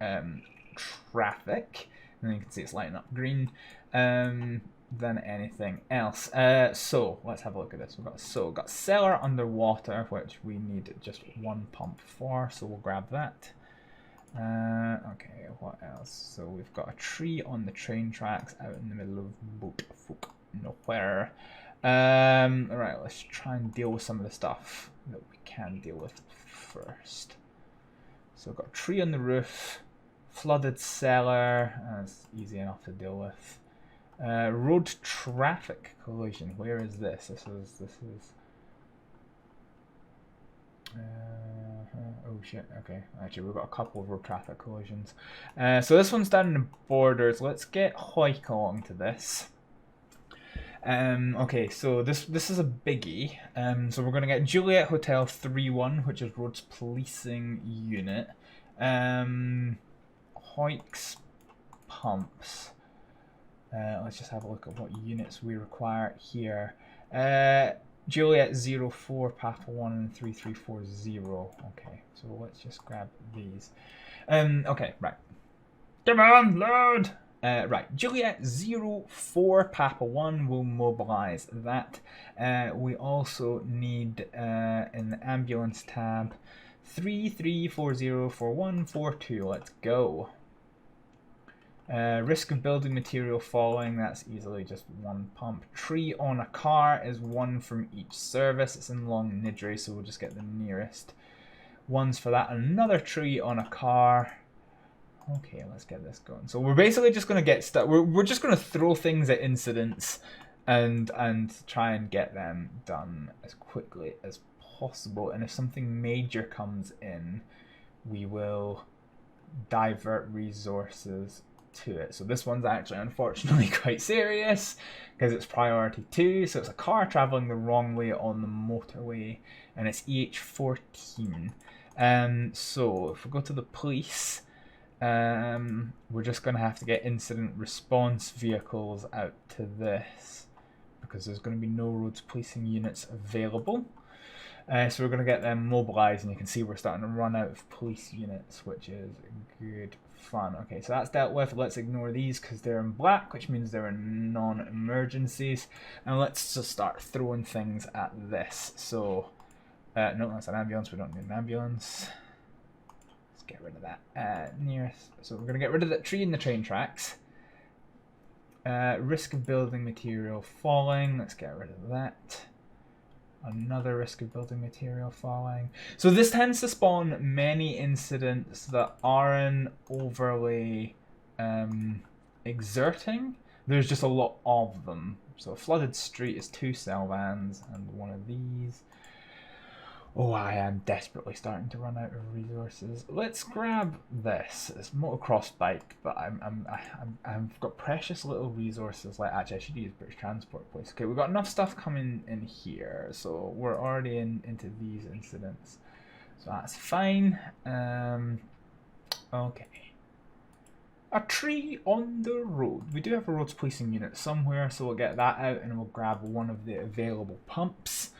traffic. And you can see it's lighting up green. Than anything else. So let's have a look at this. We've got cellar underwater, which we need just 1 pump for, so we'll grab that. Okay, what else? So we've got a tree on the train tracks out in the middle of boat folk nowhere. Alright, let's try and deal with some of the stuff that we can deal with first. So we've got a tree on the roof, flooded cellar, that's easy enough to deal with. Road traffic collision. Where is this? This is. Oh shit. Okay. Actually, we've got a couple of road traffic collisions. So this one's down in the borders. Let's get Hoik along to this. Okay. So this is a biggie. So we're gonna get Juliet Hotel 3-1, which is roads policing unit. Hoik's pumps. Let's just have a look at what units we require here. Juliet 04, Papa 1, and 3340. Okay, so let's just grab these. Okay, right. Come on, load! Right, Juliet 04, Papa 1 will mobilize that. We also need, in the ambulance tab, 33404142. Let's go. Risk of building material falling, that's easily just 1 pump. Tree on a car is 1 from each service. It's in Long Nidri, so we'll just get the nearest ones for that. Another tree on a car. Okay, let's get this going. So we're basically just going to get stuck. We're just going to throw things at incidents and try and get them done as quickly as possible. And if something major comes in, we will divert resources to it. So this one's actually unfortunately quite serious because it's priority 2. So it's a car traveling the wrong way on the motorway, and it's EH14. So if we go to the police, we're just going to have to get incident response vehicles out to this because there's going to be no roads policing units available. So we're going to get them mobilized, and you can see we're starting to run out of police units, which is good fun. Okay, so that's dealt with. Let's ignore these because they're in black, which means they're in non-emergencies. And let's just start throwing things at this. So, no, that's an ambulance. We don't need an ambulance. Let's get rid of that. Nearest. So we're going to get rid of that tree in the train tracks. Risk of building material falling. Let's get rid of that. Another risk of building material falling. So this tends to spawn many incidents that aren't overly exerting. There's just a lot of them. So a flooded street is 2 cell vans and 1 of these. Oh, I am desperately starting to run out of resources. Let's grab this. It's a motocross bike, but I've got precious little resources. Like, actually, I should use British Transport Place. Okay, we've got enough stuff coming in here, so we're already into these incidents, so that's fine. Okay. A tree on the road. We do have a roads policing unit somewhere, so we'll get that out and we'll grab 1 of the available pumps.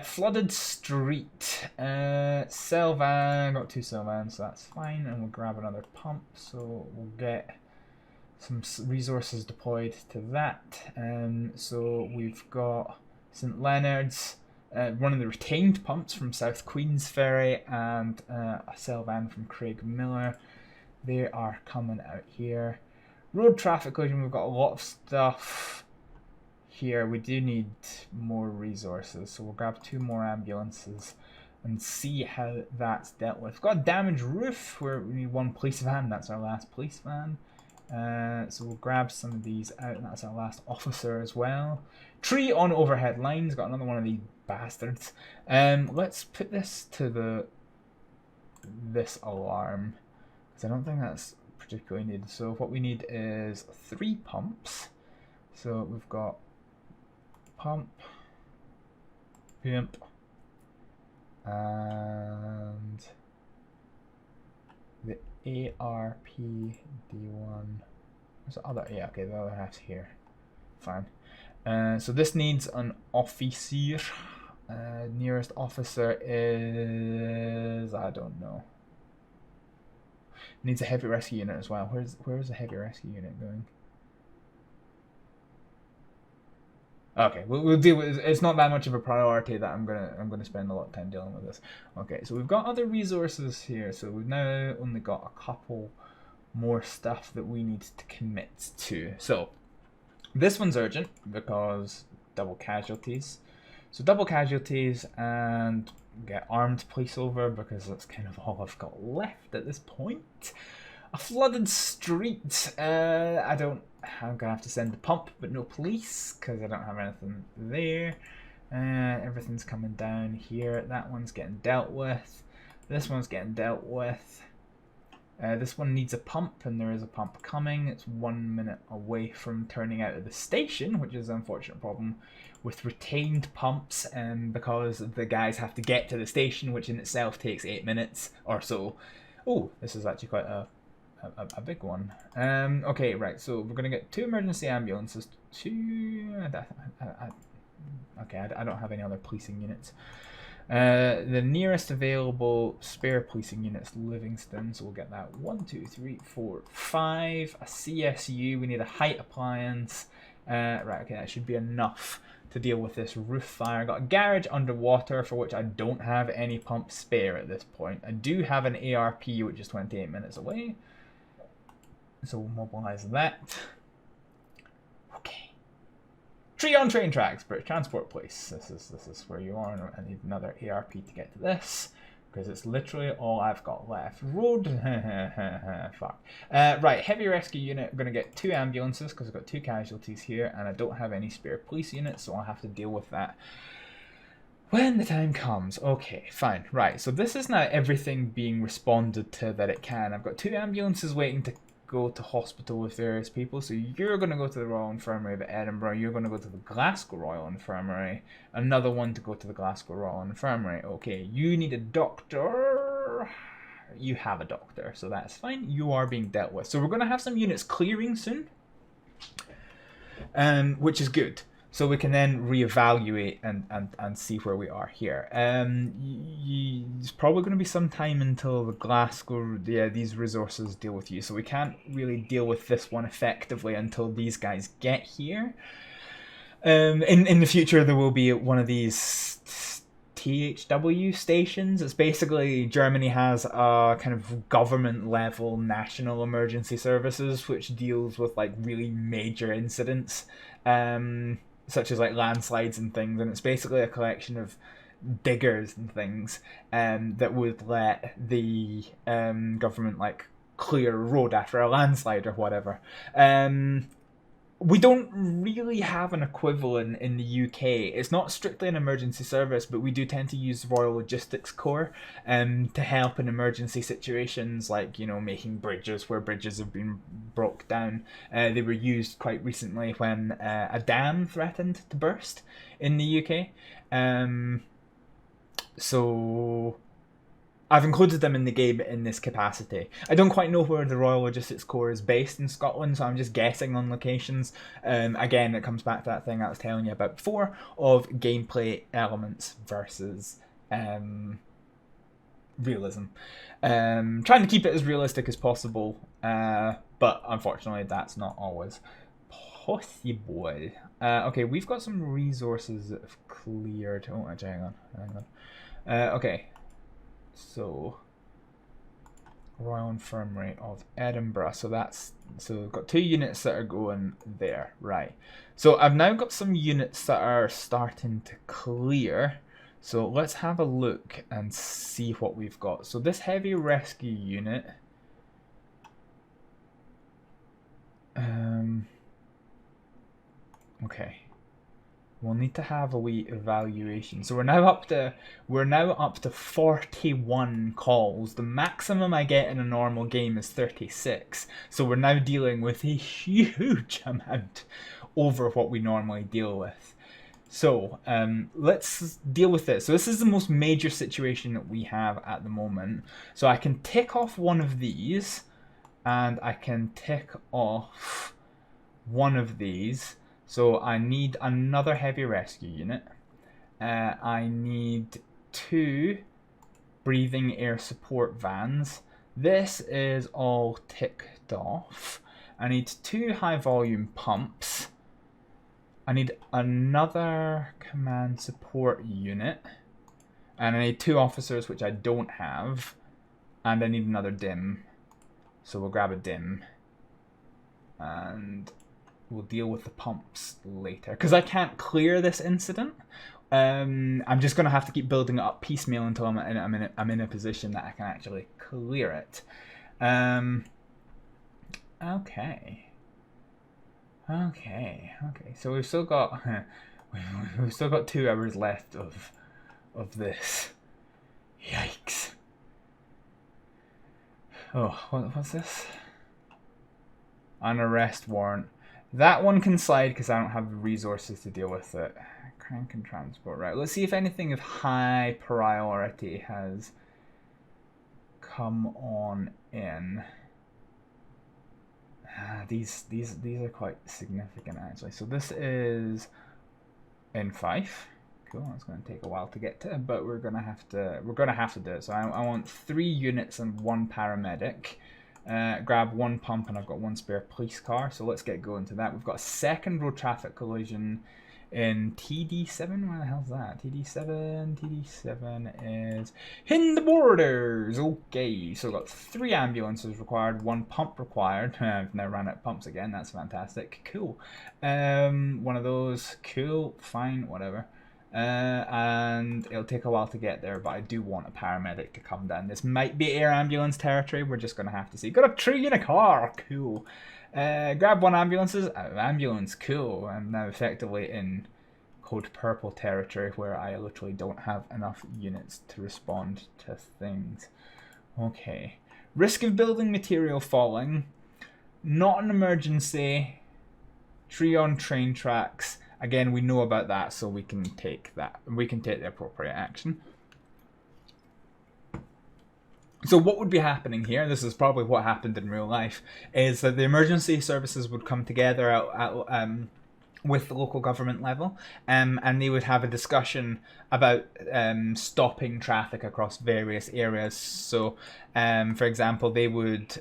Flooded street. Cell van. Got 2 cell vans, so that's fine. And we'll grab another pump, so we'll get some resources deployed to that. So we've got St Leonard's, one of the retained pumps from South Queensferry, and a cell van from Craig Miller. They are coming out here. Road traffic collision. We've got a lot of stuff. Here we do need more resources, so we'll grab 2 more ambulances and see how that's dealt with. We've got a damaged roof where we need 1 police van. That's our last police van. So we'll grab some of these out. That's our last officer as well. Tree on overhead lines. Got another one of these bastards. Let's put this to this alarm, because I don't think that's particularly needed. So what we need is 3 pumps. So we've got pump, and the ARPD1. Where's the other? Yeah, okay, the other half's here. Fine. So this needs an officer. Nearest officer is, I don't know. Needs a heavy rescue unit as well. Where's the heavy rescue unit going? Okay, we'll deal with it. It's not that much of a priority that I'm gonna spend a lot of time dealing with this. Okay, so we've got other resources here. So we've now only got a couple more stuff that we need to commit to. So this one's urgent because double casualties. So double casualties and get armed police over, because that's kind of all I've got left at this point. A flooded street. I'm gonna have to send the pump, but no police, because I don't have anything there. Everything's coming down here. That one's getting dealt with. This one's getting dealt with. This one needs a pump, and there is a pump coming. It's 1 minute away from turning out of the station, which is an unfortunate problem with retained pumps, because the guys have to get to the station, which in itself takes 8 minutes or so. Oh, this is actually quite a big one. Okay, right, so we're going to get 2 emergency ambulances. Okay, I don't have any other policing units. The nearest available spare policing unit's Livingston, so we'll get that. 1, 2, 3, 4, 5. A CSU. We need a height appliance. Right, okay, that should be enough to deal with this roof fire. Got a garage underwater, for which I don't have any pump spare at this point. I do have an ARP, which is 28 minutes away, so we'll mobilize that. Okay. Tree on train tracks, British Transport Place. This is where you are. I need another ARP to get to this, because it's literally all I've got left. Road. Fuck. Right, heavy rescue unit. I'm going to get 2 ambulances, because I've got 2 casualties here, and I don't have any spare police units, so I'll have to deal with that when the time comes. Okay, fine. Right, so this is now everything being responded to that it can. I've got 2 ambulances waiting to go to hospital with various people. So you're going to go to the Royal Infirmary of Edinburgh. You're going to go to the Glasgow Royal Infirmary. Another one to go to the Glasgow Royal Infirmary. Okay, you need a doctor. You have a doctor, so that's fine. You are being dealt with. So we're going to have some units clearing soon, which is good. So we can then reevaluate and see where we are here. It's probably going to be some time until the Glasgow, these resources deal with you. So we can't really deal with this one effectively until these guys get here. In the future, there will be one of these THW stations. It's basically, Germany has a kind of government level national emergency services, which deals with like really major incidents. Such as like landslides and things, and it's basically a collection of diggers and things that would let the government like clear a road after a landslide or whatever. We don't really have an equivalent in the UK. It's not strictly an emergency service, but we do tend to use the Royal Logistics Corps to help in emergency situations, like, you know, making bridges where bridges have been broke down. They were used quite recently when a dam threatened to burst in the UK. So I've included them in the game in this capacity. I don't quite know where the Royal Logistics Corps is based in Scotland, so I'm just guessing on locations. Again, it comes back to that thing I was telling you about before, of gameplay elements versus realism. Trying to keep it as realistic as possible, but unfortunately that's not always possible. Okay, we've got some resources that have cleared. Oh, actually, hang on. Okay. So, Royal Infirmary of Edinburgh. So we've got 2 units that are going there, right? So I've now got some units that are starting to clear. So let's have a look and see what we've got. So this heavy rescue unit Okay. We'll need to have a wee evaluation. So we're now up to 41 calls. The maximum I get in a normal game is 36. So we're now dealing with a huge amount over what we normally deal with. So let's deal with this. So this is the most major situation that we have at the moment. So I can tick off one of these, and I can tick off one of these. So I need another heavy rescue unit. I need 2 breathing air support vans. This is all ticked off. I need 2 high volume pumps. I need another command support unit. And I need 2 officers, which I don't have. And I need another dim. So we'll grab a dim. And we'll deal with the pumps later. Because I can't clear this incident. I'm just going to have to keep building it up piecemeal until I'm in a position that I can actually clear it. Okay. So we've still got 2 hours left of this. Yikes. Oh, what's this? An arrest warrant. That one can slide because I don't have the resources to deal with it. Crank and transport. Right, let's see if anything of high priority has come on in. These are quite significant actually. So this is in Fife. Cool. It's going to take a while to get to, but we're gonna have to do it. So I want 3 units and 1 paramedic. Grab 1 pump, and I've got 1 spare police car. So let's get going to that. We've got a second road traffic collision in TD7. Where the hell's that? TD7 is in the borders. Okay, so we've got 3 ambulances required, 1 pump required. I've now ran out of pumps again. That's fantastic. Cool. One of those. Cool. Fine. Whatever. And it'll take a while to get there, but I do want a paramedic to come down. This might be air ambulance territory. We're just gonna have to see. Got a tree in a car. Cool. Grab 1 ambulances. Ambulance. Cool. I'm now effectively in code purple territory where I literally don't have enough units to respond to things. Okay. Risk of building material falling. Not an emergency. Tree on train tracks. Again, we know about that, so we can take that. We can take the appropriate action. So what would be happening here, this is probably what happened in real life, is that the emergency services would come together with the local government level, and they would have a discussion about stopping traffic across various areas. So, for example, they would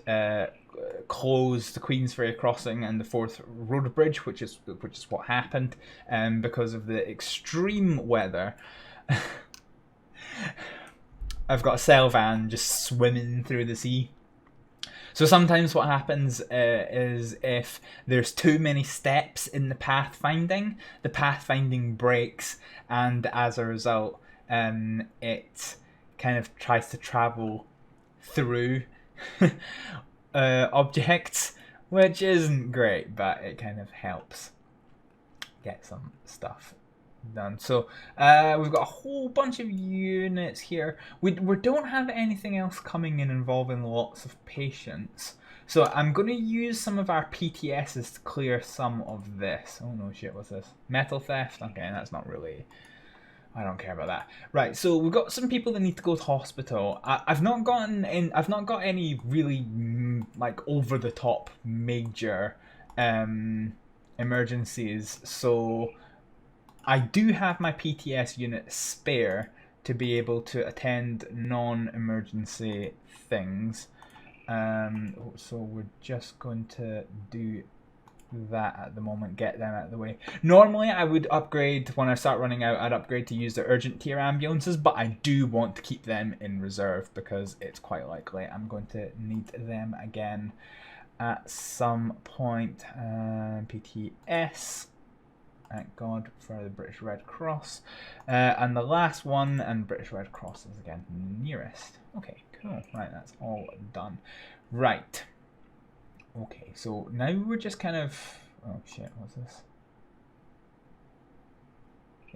close the Queensferry crossing and the Forth Road Bridge, which is what happened, because of the extreme weather. I've got a sail van just swimming through the sea. So sometimes what happens is if there's too many steps in the pathfinding breaks, and as a result, it kind of tries to travel through objects, which isn't great, but it kind of helps get some stuff done. So we've got a whole bunch of units here. We don't have anything else coming in involving lots of patients, so I'm going to use some of our PTSs to clear some of this. Oh no shit, what's this? Metal theft? Okay, that's not really, I don't care about that. Right, so we've got some people that need to go to hospital. I've not got any really like over the top major emergencies, so I do have my PTS unit spare to be able to attend non-emergency things. So we're just going to do that at the moment, get them out of the way. Normally I would upgrade, when I start running out, I'd upgrade to use the urgent tier ambulances, but I do want to keep them in reserve because it's quite likely I'm going to need them again at some point. PTS. Thank God for the British Red Cross. And the last one, and British Red Cross is again nearest. Okay, cool. Right, that's all done. Right. Okay, so now we're just kind of... Oh shit, what's this?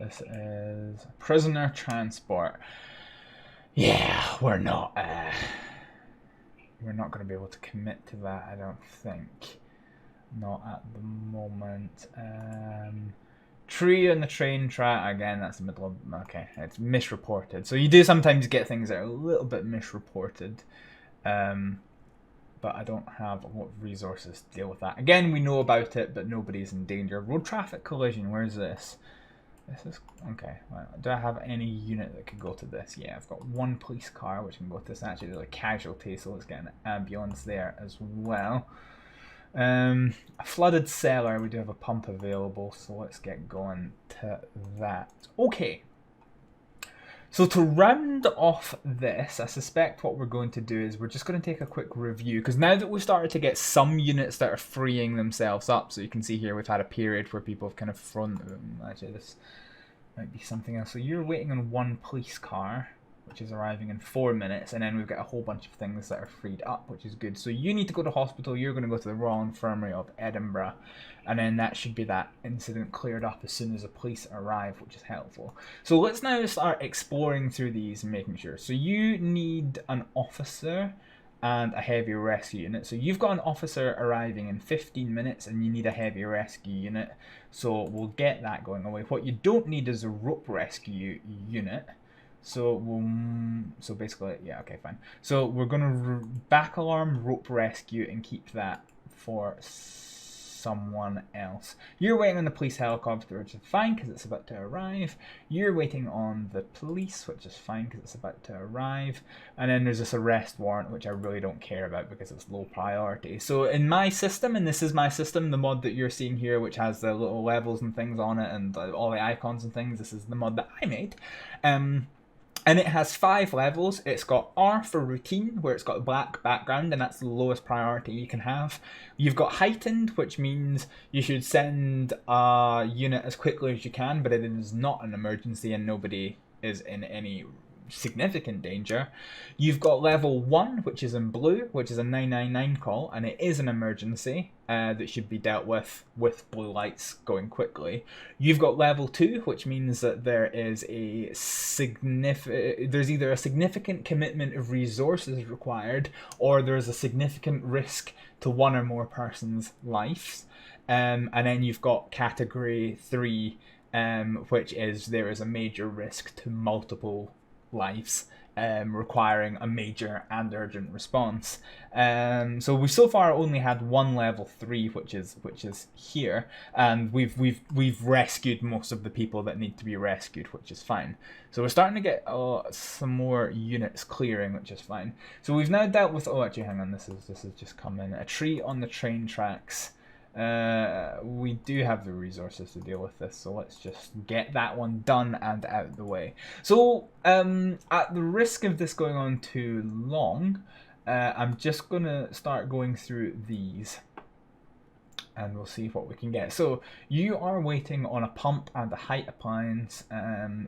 This is prisoner transport. Yeah, we're not going to be able to commit to that, I don't think. Not at the moment. Tree on the train track, again, that's the middle of, okay, it's misreported. So you do sometimes get things that are a little bit misreported. But I don't have a lot of resources to deal with that. Again, we know about it, but nobody's in danger. Road traffic collision, where's this? This is, okay, well, do I have any unit that could go to this? Yeah, I've got one police car which can go to this. Actually, there's a casualty, so let's get an ambulance there as well. A flooded cellar, we do have a pump available, so let's get going to that. Okay. So to round off this, I suspect what we're going to do is we're just going to take a quick review, because now that we've started to get some units that are freeing themselves up, so you can see here we've had a period where people have kind of thrown, actually this might be something else. So you're waiting on one police car, which is arriving in 4 minutes, and then we've got a whole bunch of things that are freed up, which is good. So you need to go to hospital, you're going to go to the Royal Infirmary of Edinburgh, and then that should be that incident cleared up as soon as the police arrive, which is helpful. So let's now start exploring through these and making sure. So you need an officer and a heavy rescue unit. So you've got an officer arriving in 15 minutes and you need a heavy rescue unit. So we'll get that going away. What you don't need is a rope rescue unit. So so basically, yeah, okay, fine. So we're gonna back alarm rope rescue and keep that for someone else. You're waiting on the police helicopter, which is fine because it's about to arrive. You're waiting on the police, which is fine because it's about to arrive. And then there's this arrest warrant, which I really don't care about because it's low priority. So in my system, and this is my system, the mod that you're seeing here, which has the little levels and things on it and all the icons and things, this is the mod that I made. And it has 5 levels. It's got R for routine, where it's got a black background, and that's the lowest priority you can have. You've got heightened, which means you should send a unit as quickly as you can, but it is not an emergency and nobody is in any significant danger. You've got level 1, which is in blue, which is a 999 call, and it is an emergency that should be dealt with blue lights going quickly. You've got level 2, which means that there is a there's either a significant commitment of resources required, or there's a significant risk to one or more persons' lives. And then you've got category 3, which is there is a major risk to multiple lives, requiring a major and urgent response. So we've so far only had one level 3, which is here, and we've rescued most of the people that need to be rescued, which is fine. So we're starting to get some more units clearing, which is fine. So we've now dealt with, oh actually hang on, this is just come in, a tree on the train tracks. We do have the resources to deal with this, so let's just get that one done and out of the way. So at the risk of this going on too long, I'm just gonna start going through these and we'll see what we can get. So you are waiting on a pump and a height appliance,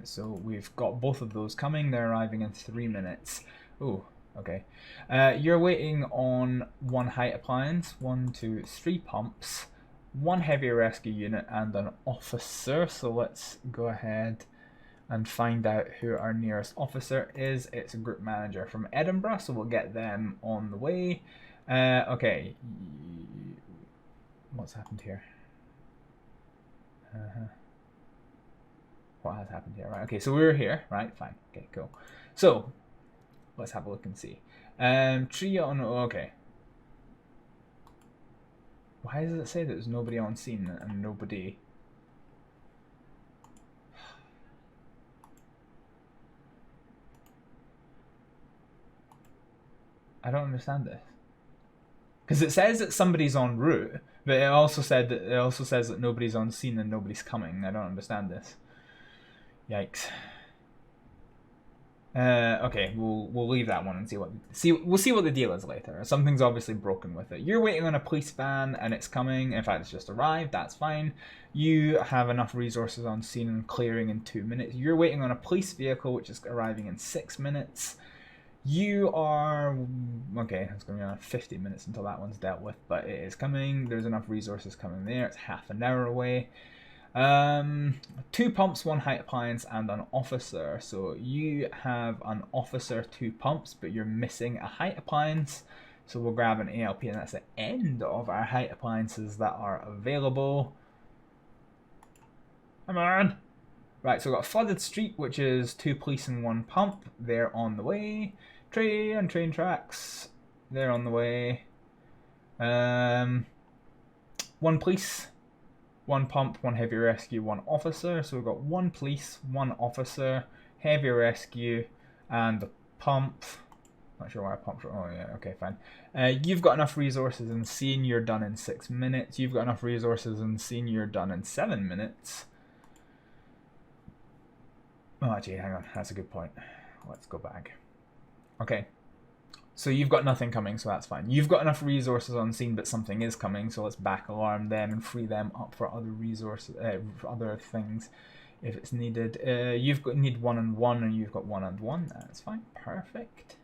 so we've got both of those coming. They're arriving in 3 minutes. Oh, okay. You're waiting on one height appliance, 1, 2, 3 pumps, one heavy rescue unit, and an officer. So let's go ahead and find out who our nearest officer is. It's a group manager from Edinburgh, so we'll get them on the way. Okay. What's happened here? What has happened here? Right, okay, so we're here, right? Fine. Okay, cool. So let's have a look and see. Tree on, okay. Why does it say that there's nobody on scene and nobody? I don't understand this. Because it says that somebody's en route, but it also says that nobody's on scene and nobody's coming. I don't understand this. Yikes. Okay, we'll leave that one and we'll see what the deal is later. Something's obviously broken with it. You're waiting on a police van and it's coming. In fact, it's just arrived. That's fine. You have enough resources on scene and clearing in 2 minutes. You're waiting on a police vehicle, which is arriving in 6 minutes. You are okay. It's going to be on 50 minutes until that one's dealt with, but it is coming. There's enough resources coming there. It's half an hour away. Two pumps, one height appliance, and an officer. So you have an officer, two pumps, but you're missing a height appliance. So we'll grab an ALP, and that's the end of our height appliances that are available. Come on. Right, so we've got Flooded Street, which is two police and one pump. They're on the way. Train and train tracks. They're on the way. One police, one pump, one heavy rescue, one officer. So we've got one police, one officer, heavy rescue, and the pump. Not sure why I pumped. Oh yeah, okay, fine. You've got enough resources in scene. You're done in 6 minutes. You've got enough resources in scene. You're done in 7 minutes. Oh, gee, hang on. That's a good point. Let's go back. Okay. So you've got nothing coming, so that's fine. You've got enough resources on scene, but something is coming, so let's back alarm them and free them up for other resources, for other things, if it's needed. Need 1 and 1, and you've got 1 and 1. That's fine. Perfect.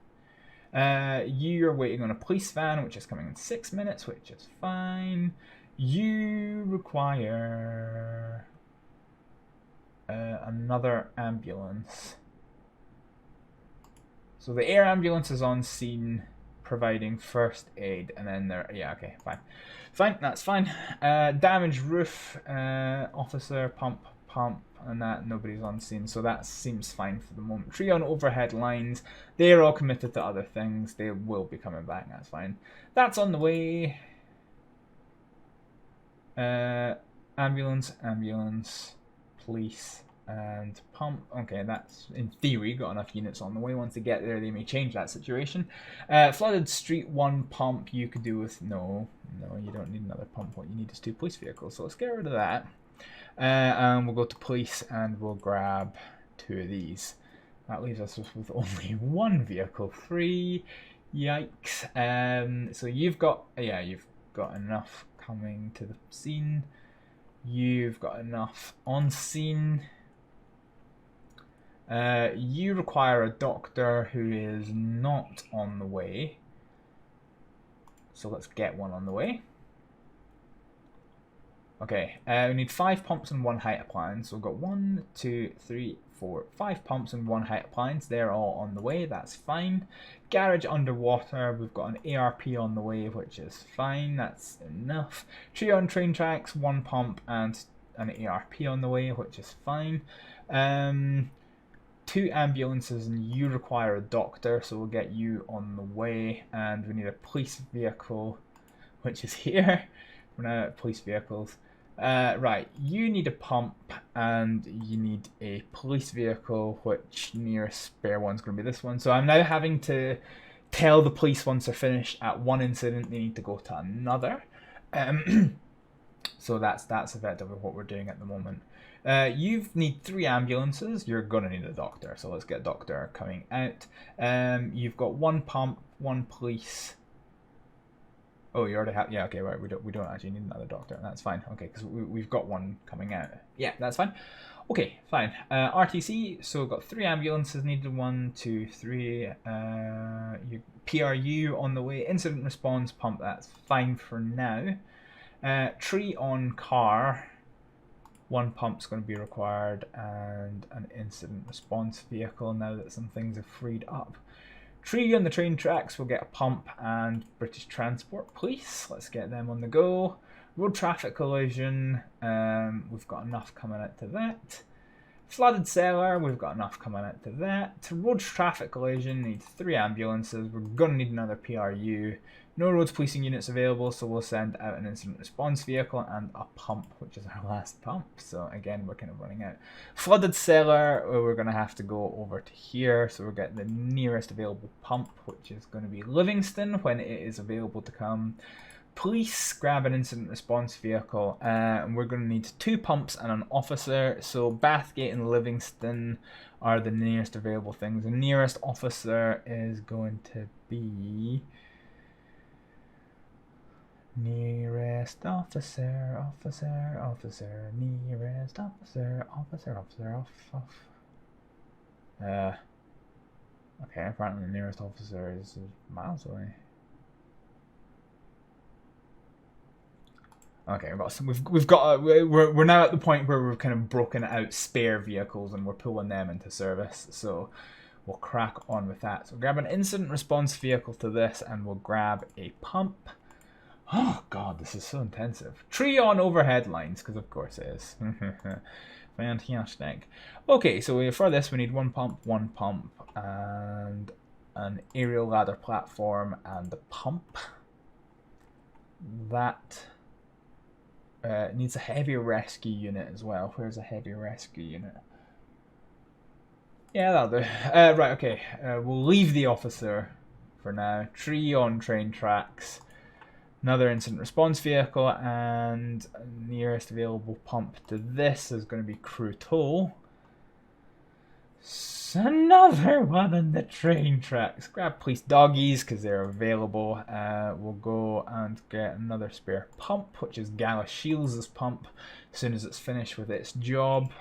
You're waiting on a police van, which is coming in 6 minutes, which is fine. You require another ambulance. So the air ambulance is on scene providing first aid, and then they're, yeah, okay, fine. Fine, that's fine. Damaged roof, officer, pump, and that, nobody's on scene, so that seems fine for the moment. Tree on overhead lines, they're all committed to other things. They will be coming back, that's fine. That's on the way. Ambulance, police, and pump. Okay, that's in theory got enough units on the way. Once they get there, they may change that situation. Flooded street, one pump. You could do with no, you don't need another pump. What you need is 2 police vehicles. So let's get rid of that. And we'll go to police and we'll grab 2 of these. That leaves us with only 1 vehicle free. Yikes. So you've got, yeah, you've got enough coming to the scene. You've got enough on scene. You require a doctor who is not on the way. So let's get one on the way. Okay, we need 5 pumps and 1 height appliance. So we've got 1, 2, 3, 4, 5 pumps and 1 height appliance. They're all on the way, that's fine. Garage underwater, we've got an ARP on the way, which is fine, that's enough. Tree on train tracks, 1 pump and an ARP on the way, which is fine. 2 ambulances, and you require a doctor, so we'll get you on the way. And we need a police vehicle, which is here. We're now at police vehicles. Right, you need a pump and you need a police vehicle, which nearest spare one's going to be this one. So I'm now having to tell the police once they're finished at one incident they need to go to another. So that's effectively what we're doing at the moment. You need 3 ambulances. You're going to need a doctor, so let's get a doctor coming out. You've got 1 pump, 1 police. Oh, you already have, yeah, okay, right, we don't actually need another doctor, that's fine, okay, because we've got 1 coming out. Yeah, that's fine. Okay, fine. RTC, so we've got 3 ambulances needed, 1, 2, 3. PRU on the way, incident response pump, that's fine for now. Tree on car, 1 pump's going to be required, and an incident response vehicle now that some things have freed up. Tree on the train tracks, we'll get a pump and British Transport Police. Let's get them on the go. Road traffic collision, we've got enough coming out to that. Flooded cellar, we've got enough coming out to that. Road traffic collision, needs 3 ambulances. We're going to need another PRU. No roads policing units available, so we'll send out an incident response vehicle and a pump, which is our last pump. So again, we're kind of running out. Flooded cellar, we're going to have to go over to here. So we'll get the nearest available pump, which is going to be Livingston when it is available to come. Police, grab an incident response vehicle, and we're going to need 2 pumps and an officer. So Bathgate and Livingston are the nearest available things. The nearest officer is going to be... Nearest officer, nearest officer, okay, apparently the nearest officer is miles away. Okay, we've got we're now at the point where we've kind of broken out spare vehicles and we're pulling them into service. So we'll crack on with that. So grab an incident response vehicle to this, and we'll grab a pump. Oh god, this is so intensive. Tree on overhead lines, because of course it is. Fantastic. Okay, so for this we need one pump, and an aerial ladder platform, and the pump. That needs a heavy rescue unit as well. Where's a heavy rescue unit? Yeah, that'll do. Right, okay. We'll leave the officer for now. Tree on train tracks. Another incident response vehicle, and nearest available pump to this is going to be crew tow. Another one on the train tracks. Grab police doggies because they're available. We'll go and get another spare pump, which is Gala Shields' pump, as soon as it's finished with its job.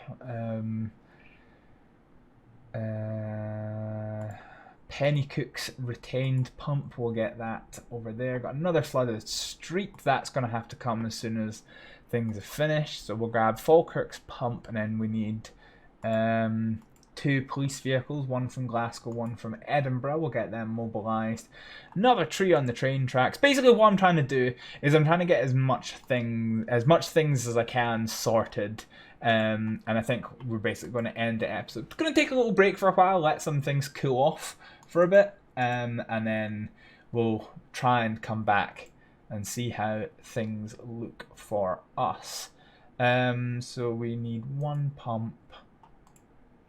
Pennycook's retained pump, we'll get that over there. Got another flooded street, that's going to have to come as soon as things are finished. So we'll grab Falkirk's pump, and then we need 2 police vehicles, one from Glasgow, one from Edinburgh. We'll get them mobilised. Another tree on the train tracks. Basically what I'm trying to do is I'm trying to get as much things as I can sorted. And I think we're basically going to end the episode. We're going to take a little break for a while, let some things cool off for a bit, and then we'll try and come back and see how things look for us. So we need one pump.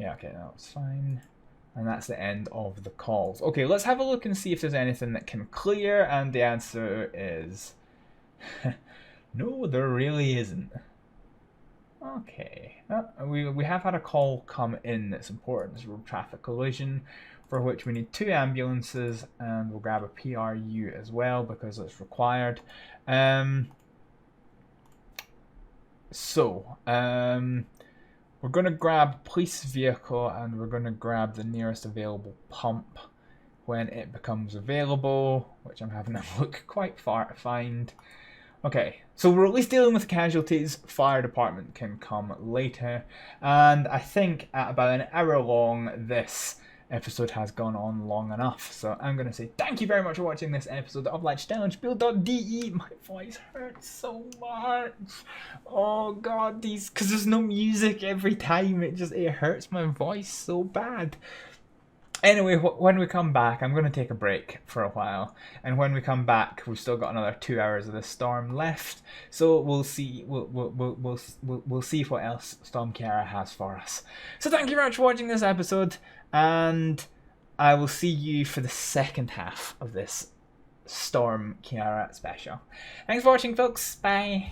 Yeah, okay, that's fine. And that's the end of the calls. Okay, let's have a look and see if there's anything that can clear, and the answer is no, there really isn't. Okay, we have had a call come in that's important. It's a road traffic collision, for which we need 2 ambulances, and we'll grab a PRU as well because it's required. We're going to grab police vehicle, and we're going to grab the nearest available pump when it becomes available, which I'm having to look quite far to find. Okay, so we're at least dealing with casualties. Fire department can come later, and I think at about an hour long, this episode has gone on long enough. So I'm going to say thank you very much for watching this episode of Let's Down Spiel.de. My voice hurts so much. Oh god, because there's no music every time. It hurts my voice so bad. Anyway, when we come back, I'm going to take a break for a while, and when we come back, we've still got another 2 hours of this storm left. So we'll see. We'll see what else Storm Ciara has for us. So thank you very much for watching this episode, and I will see you for the second half of this Storm Ciara special. Thanks for watching, folks. Bye.